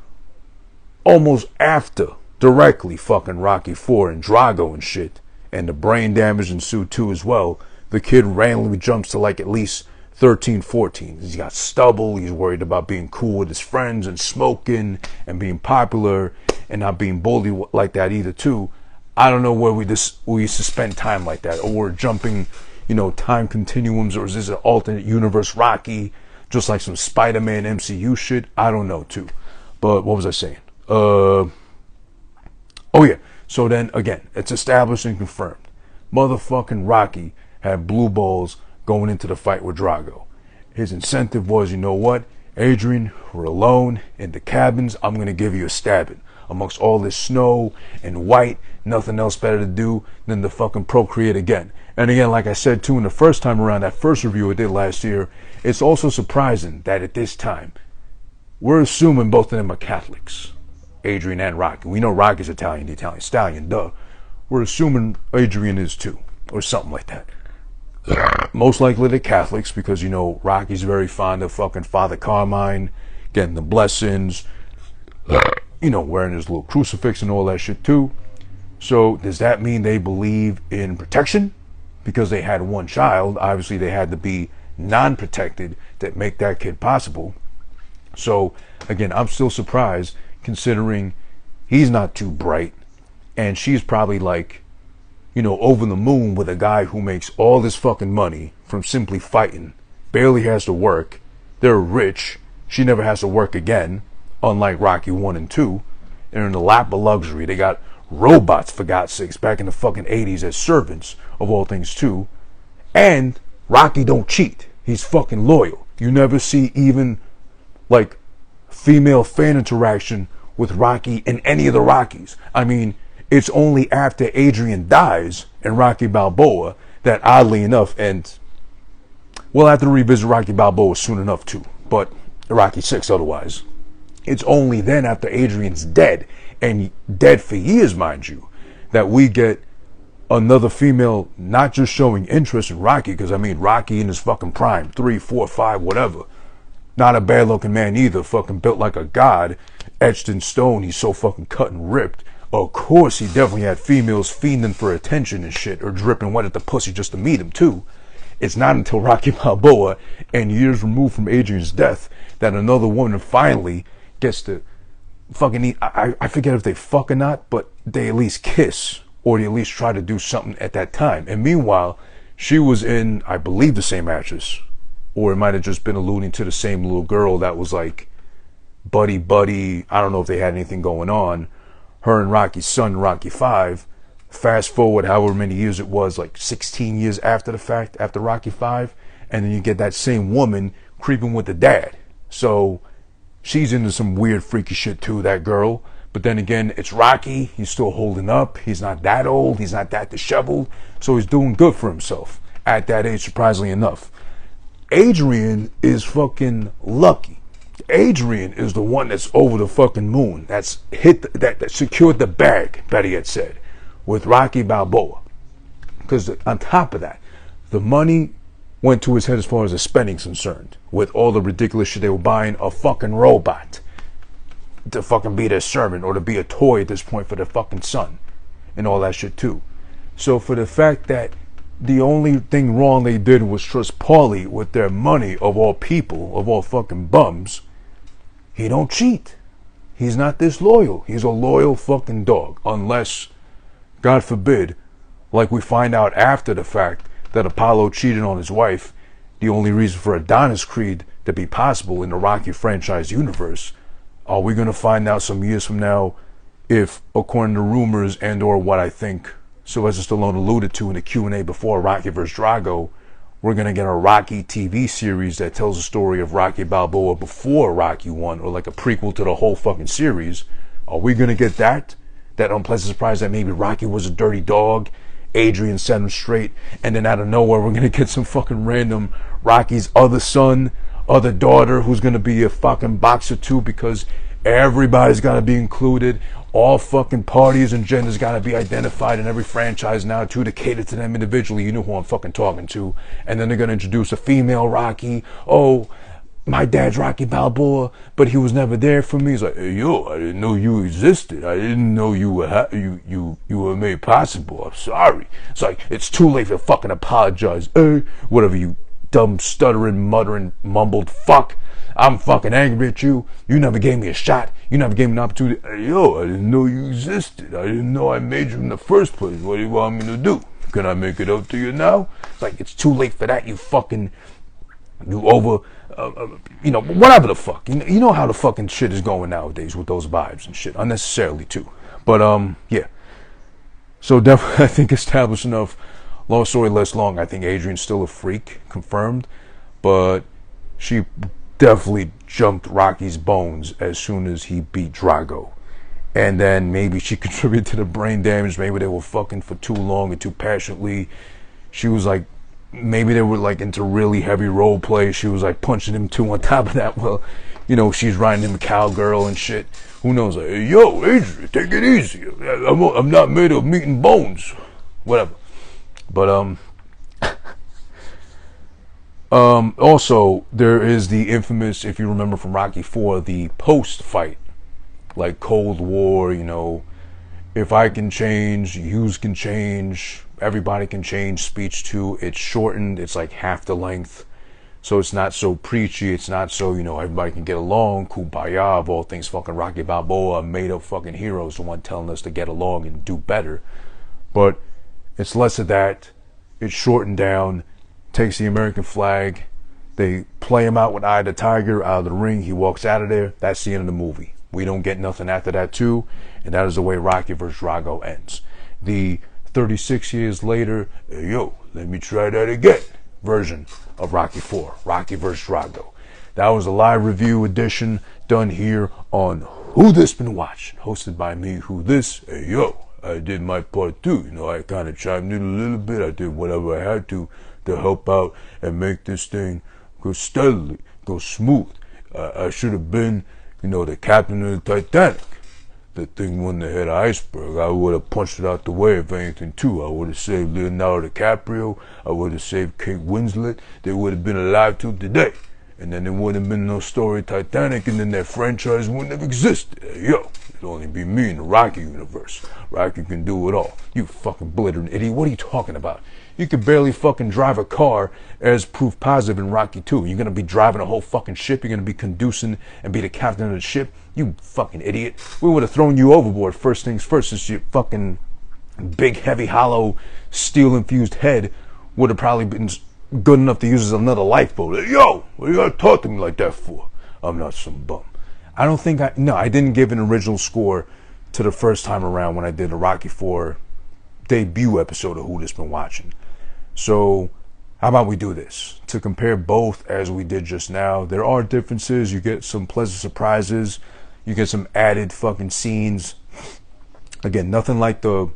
almost after, directly fucking Rocky 4 and Drago and shit. And the brain damage ensued too as well. The kid randomly jumps to like at least 13, 14. He's got stubble. He's worried about being cool with his friends and smoking and being popular and not being bullied like that either too. I don't know where we suspend time like that, or we're jumping, time continuums, or is this an alternate universe Rocky, just like some Spider-Man MCU shit? I don't know too. But what was I saying? Oh yeah. So then again, it's established and confirmed. Motherfucking Rocky had blue balls going into the fight with Drago. His incentive was, you know what, Adrian, we're alone in the cabins. I'm gonna give you a stabbing. Amongst all this snow and white, nothing else better to do than to fucking procreate again. And again, like I said too, in the first time around, that first review I did last year, it's also surprising that at this time, we're assuming both of them are Catholics, Adrian and Rocky. We know Rocky's Italian, the Italian stallion, duh. We're assuming Adrian is too, or something like that. Most likely they're Catholics because, Rocky's very fond of fucking Father Carmine, getting the blessings, wearing his little crucifix and all that shit too. So does that mean they believe in protection? Because they had one child, obviously they had to be non-protected to make that kid possible. So again, I'm still surprised considering he's not too bright and she's probably like, over the moon with a guy who makes all this fucking money from simply fighting, barely has to work. They're rich. She never has to work again, unlike Rocky 1 and 2. They're in the lap of luxury. They got robots, for God's sakes, back in the fucking 80s as servants, of all things too. And Rocky don't cheat. He's fucking loyal. You never see even, like, female fan interaction with Rocky in any of the Rockies. I mean, it's only after Adrian dies in Rocky Balboa that, oddly enough, and we'll have to revisit Rocky Balboa soon enough too, but Rocky 6 otherwise. It's only then after Adrian's dead, and dead for years, mind you, that we get another female not just showing interest in Rocky, because I mean, Rocky in his fucking prime, 3, 4, 5, whatever. Not a bad looking man either, fucking built like a god, etched in stone, he's so fucking cut and ripped. Of course, he definitely had females fiending for attention and shit, or dripping wet at the pussy just to meet him too. it's not until Rocky Balboa and years removed from Adrian's death that another woman finally gets to fucking eat. I forget if they fuck or not, but they at least kiss, or they at least try to do something at that time. And meanwhile, she was in, I believe, the same actress, or it might have just been alluding to the same little girl that was like buddy. I don't know if they had anything going on. Her and Rocky's son, Rocky 5. Fast forward however many years it was, like 16 years after the fact, after Rocky 5, and then you get that same woman creeping with the dad. So she's into some weird freaky shit too, that girl. But then again, it's Rocky. He's still holding up. He's not that old. He's not that disheveled. So he's doing good for himself at that age, surprisingly enough. Adrian is fucking lucky. Adrian is the one that's over the fucking moon. That's that secured the bag, better yet said, with Rocky Balboa. Because on top of that, the money went to his head as far as the spending's concerned. With all the ridiculous shit they were buying, a fucking robot to fucking be their servant, or to be a toy at this point for their fucking son, and all that shit too. So for the fact that the only thing wrong they did was trust Paulie with their money, of all people, of all fucking bums, he don't cheat. He's not disloyal. He's a loyal fucking dog. Unless, God forbid, like we find out after the fact, that Apollo cheated on his wife, the only reason for Adonis Creed to be possible in the Rocky franchise universe. Are we going to find out some years from now if, according to rumors and or what I think Sylvester Stallone alluded to in the Q&A before Rocky vs. Drago, we're going to get a Rocky TV series that tells the story of Rocky Balboa before Rocky 1, or like a prequel to the whole fucking series. Are we going to get that? That unpleasant surprise that maybe Rocky was a dirty dog, Adrian set him straight, and then out of nowhere we're going to get some fucking random Rocky's other son, other daughter, who's going to be a fucking boxer too, because everybody's got to be included. All fucking parties and genders got to be identified in every franchise now too, to cater to them individually. You know who I'm fucking talking to. And then they're going to introduce a female Rocky. Oh, my dad's Rocky Balboa, but he was never there for me. He's like, hey, yo, I didn't know you existed. I didn't know you were you were made possible. I'm sorry. It's like, it's too late to fucking apologize. Whatever, you dumb, stuttering, muttering, mumbled fuck. I'm fucking angry at you. You never gave me a shot. You never gave me an opportunity. Hey, yo, I didn't know you existed. I didn't know I made you in the first place. What do you want me to do? Can I make it up to you now? It's like, it's too late for that, you fucking, you over, whatever the fuck. You know how the fucking shit is going nowadays with those vibes and shit, unnecessarily too. But yeah. So definitely, I think established enough. Long story less long. I think Adrian's still a freak, confirmed, but she definitely jumped Rocky's bones as soon as he beat Drago. And then maybe she contributed to the brain damage. Maybe they were fucking for too long and too passionately. She was like, maybe they were like into really heavy role play. She was like punching him too on top of that. Well, she's riding him a cowgirl and shit. Who knows? Like, hey, yo, Adrian, take it easy. I'm not made of meat and bones. Whatever. But also there is the infamous, if you remember from Rocky 4, the post fight, like Cold War. If I can change, yous can change, everybody can change speech too. It's shortened. It's like half the length, so it's not so preachy. It's not so everybody can get along. Kumbaya, of all things, fucking Rocky Balboa, made up fucking heroes, the one telling us to get along and do better. But it's less of that. It's shortened down. Takes the American flag. They play him out with Eye of the Tiger out of the ring. He walks out of there. That's the end of the movie. We don't get nothing after that too. And that is the way Rocky vs. Drago ends. The 36 years later, hey, yo, let me try that again version of Rocky 4, Rocky vs. Drago. That was a live review edition done here on Who This Been Watching, hosted by me, Who This. Hey, yo. I did my part too, I kind of chimed in a little bit. I did whatever I had to help out and make this thing go steadily, go smooth. I should have been, the captain of the Titanic. The thing when they hit an iceberg, I would have punched it out the way if anything too. I would have saved Leonardo DiCaprio. I would have saved Kate Winslet. They would have been alive till today. and then there wouldn't have been no story Titanic, and then that franchise wouldn't have existed. Yo, it'd only be me in the Rocky universe. Rocky can do it all. You fucking blittering idiot. What are you talking about? You could barely fucking drive a car as proof positive in Rocky 2. You're gonna be driving a whole fucking ship. You're gonna be conducing and be the captain of the ship. You fucking idiot. We would have thrown you overboard first things first, since your fucking big, heavy, hollow, steel-infused head would have probably been good enough to use as another lifeboat. Yo, what you gotta talk to me like that for? I'm not some bum. I don't think I didn't give an original score to the first time around when I did a Rocky 4 debut episode of Who This Been Watching. So how about we do this? To compare both as we did just now, there are differences. You get some pleasant surprises. You get some added fucking scenes. Again, nothing like the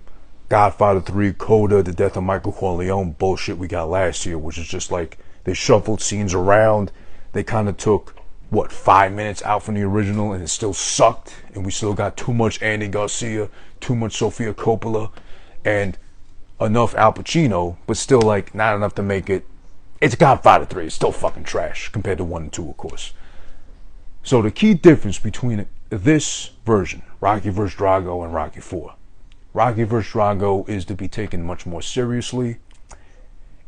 Godfather 3, Coda, the death of Michael Corleone bullshit we got last year, which is just like they shuffled scenes around. They kind of took, 5 minutes out from the original, and it still sucked. And we still got too much Andy Garcia, too much Sofia Coppola, and enough Al Pacino, but still like not enough to make it. It's Godfather 3. It's still fucking trash compared to 1 and 2, of course. So the key difference between this version, Rocky vs. Drago, and Rocky 4. Rocky vs. Drago is to be taken much more seriously.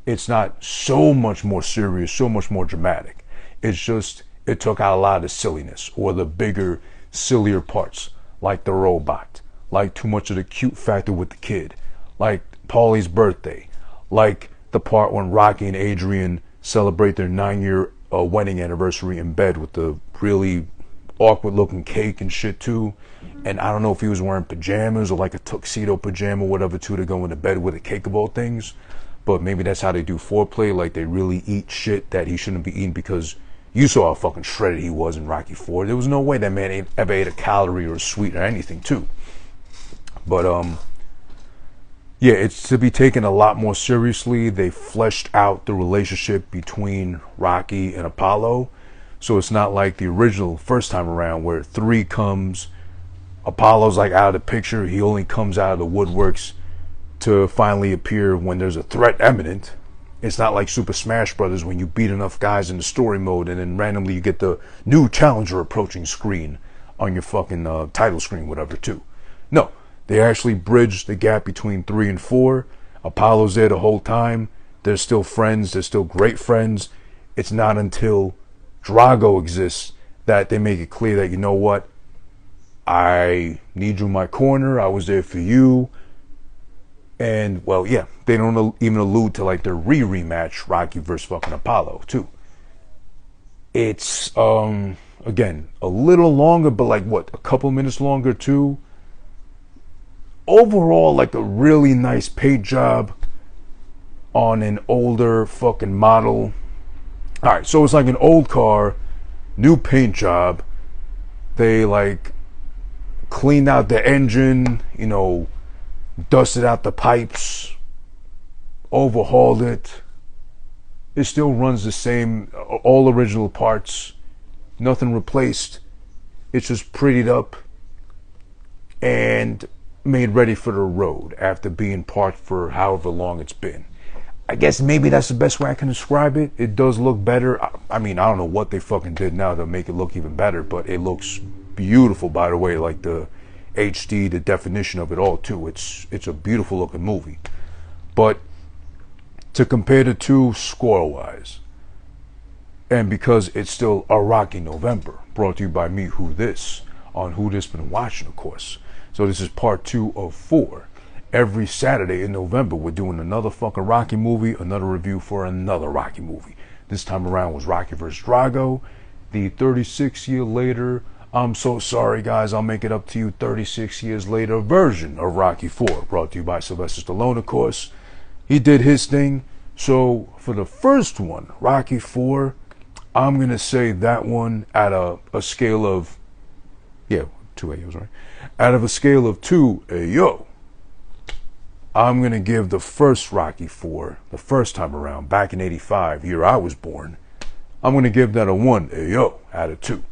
It's not so much more serious, so much more dramatic. It's just, it took out a lot of the silliness, or the bigger, sillier parts, like the robot, like too much of the cute factor with the kid, like Paulie's birthday, like the part when Rocky and Adrian celebrate their 9-year wedding anniversary in bed with the really awkward looking cake and shit too. And I don't know if he was wearing pajamas or like a tuxedo pajama or whatever too, to go into bed with a cake of all things. But maybe that's how they do foreplay, like they really eat shit that he shouldn't be eating, because you saw how fucking shredded he was in Rocky 4. There was no way that man ever ate a calorie or a sweet or anything too. But yeah, it's to be taken a lot more seriously. They fleshed out the relationship between Rocky and Apollo. So it's not like the original first time around where 3 comes, Apollo's like out of the picture. He only comes out of the woodworks to finally appear when there's a threat imminent. It's not like Super Smash Brothers when you beat enough guys in the story mode and then randomly you get the new challenger approaching screen on your fucking title screen, whatever, too. No. They actually bridged the gap between 3 and 4. Apollo's there the whole time. They're still friends. They're still great friends. It's not until Drago exists that they make it clear that, you know what? I need you in my corner. I was there for you. And, well, yeah, they don't even allude to, like, their rematch, Rocky versus fucking Apollo, too. It's, again, a little longer, but, like, a couple minutes longer, too. Overall, like a really nice paint job on an older fucking model. Alright, so it's like an old car, new paint job. They like cleaned out the engine, dusted out the pipes, overhauled it. It still runs the same, all original parts, nothing replaced. It's just prettied up and made ready for the road after being parked for however long it's been. I guess maybe that's the best way I can describe it. It does look better. I mean, I don't know what they fucking did now to make it look even better, but it looks beautiful, by the way. Like the HD, the definition of it all too. It's a beautiful looking movie. But to compare the two score-wise, and because it's still a Rocky November, brought to you by me, Who This, on Who This Been Watching, of course. So this is part 2 of 4. Every Saturday in November, we're doing another fucking Rocky movie, another review for another Rocky movie. This time around was Rocky vs. Drago, the 36 year later, I'm so sorry guys, I'll make it up to you, 36 years later version of Rocky 4, brought to you by Sylvester Stallone, of course. He did his thing. So for the first one, Rocky 4, I'm going to say that one at a scale of, 2 AOs, right? Out of a scale of 2 AO, I'm going to give the first Rocky 4, the first time around, back in 85, year I was born, I'm going to give that a 1 AO out of 2.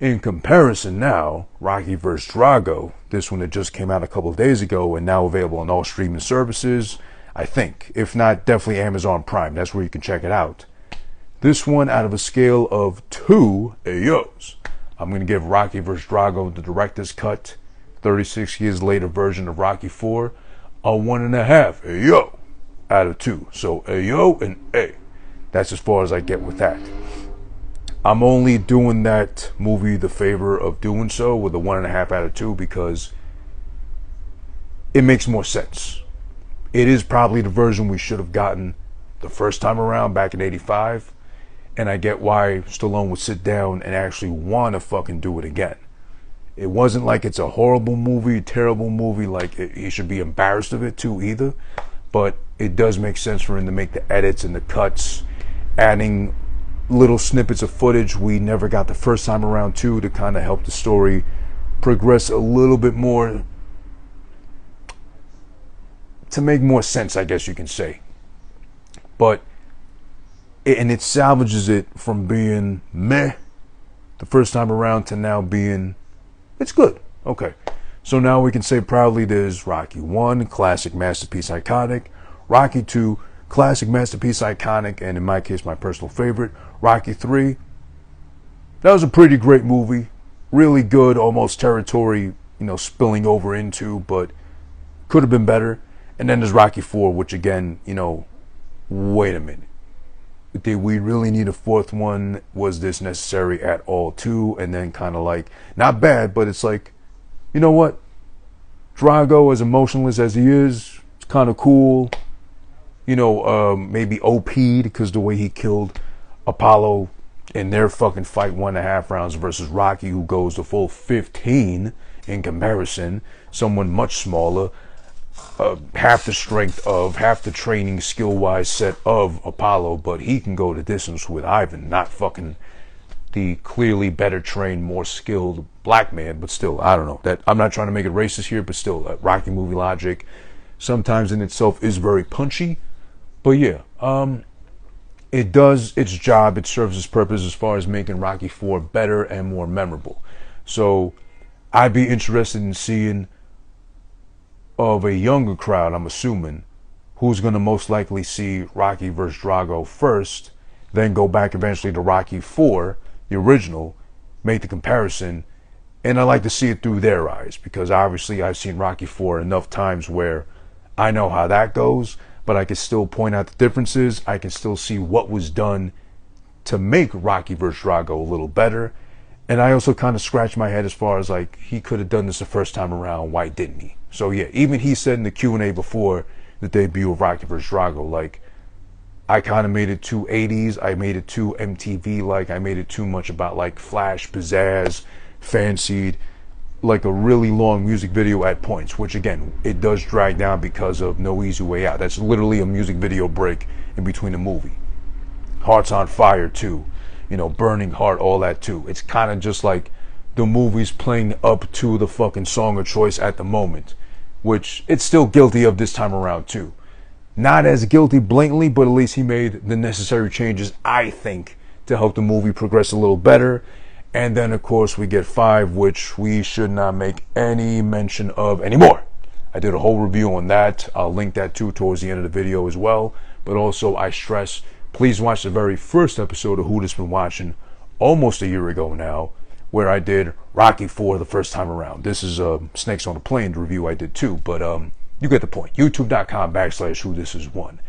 In comparison now, Rocky vs. Drago, this one that just came out a couple of days ago and now available on all streaming services, I think. If not, definitely Amazon Prime. That's where you can check it out. This one, out of a scale of 2 Ayos, I'm going to give Rocky vs. Drago, the director's cut, 36 years later version of Rocky 4, a 1.5 Ayo out of 2. So Ayo and A. That's as far as I get with that. I'm only doing that movie the favor of doing so with a 1.5 out of 2 because it makes more sense. It is probably the version we should have gotten the first time around back in '85, and I get why Stallone would sit down and actually want to fucking do it again. It wasn't like it's a horrible movie, terrible movie, like he should be embarrassed of it too either, but it does make sense for him to make the edits and the cuts, adding little snippets of footage we never got the first time around too, to kind of help the story progress a little bit more, to make more sense, I guess you can say. But it salvages it from being meh the first time around to now being, it's good. Okay, so now we can say proudly there's Rocky 1, classic masterpiece, iconic. Rocky 2, classic masterpiece, iconic, and in my case, my personal favorite. Rocky 3, that was a pretty great movie. Really good, almost territory, spilling over into, but could have been better. And then there's Rocky 4, which again, wait a minute. Did we really need a fourth one? Was this necessary at all too? And then kind of like, not bad, but it's like, you know what? Drago, as emotionless as he is, it's kind of cool. Maybe OP'd because the way he killed Apollo in their fucking fight 1.5 rounds versus Rocky, who goes the full 15 in comparison. Someone much smaller. Half the strength of, half the training skill-wise set of Apollo, but he can go the distance with Ivan, not fucking the clearly better trained, more skilled black man. But still, I don't know. That I'm not trying to make it racist here, but still, Rocky movie logic sometimes in itself is very punchy. But yeah, it does its job. It serves its purpose as far as making Rocky 4 better and more memorable. So I'd be interested in seeing, of a younger crowd, I'm assuming, who's going to most likely see Rocky vs. Drago first, then go back eventually to Rocky 4, the original, make the comparison, and I like to see it through their eyes, because obviously I've seen Rocky 4 enough times where I know how that goes, but I can still point out the differences. I can still see what was done to make Rocky vs. Drago a little better, and I also kind of scratch my head as far as like, he could have done this the first time around, why didn't he? So yeah, even he said in the Q&A before the debut of Rocky vs. Drago, like, I kind of made it too 80s, I made it too MTV, like, I made it too much about like flash, pizzazz, fancied, like a really long music video at points, which again, it does drag down because of No Easy Way Out. That's literally a music video break in between the movie. Hearts on Fire too, Burning Heart, all that too. It's kind of just like the movie's playing up to the fucking song of choice at the moment, which it's still guilty of this time around too. Not as guilty blatantly, but at least he made the necessary changes, I think, to help the movie progress a little better. And then of course we get 5, which we should not make any mention of anymore. I did a whole review on that. I'll link that too towards the end of the video as well. But also I stress, please watch the very first episode of Who This Been Watching, almost a year ago now, where I did Rocky 4 the first time around. This is Snakes on a Plane, the review I did too, but you get the point. YouTube.com/who this is one.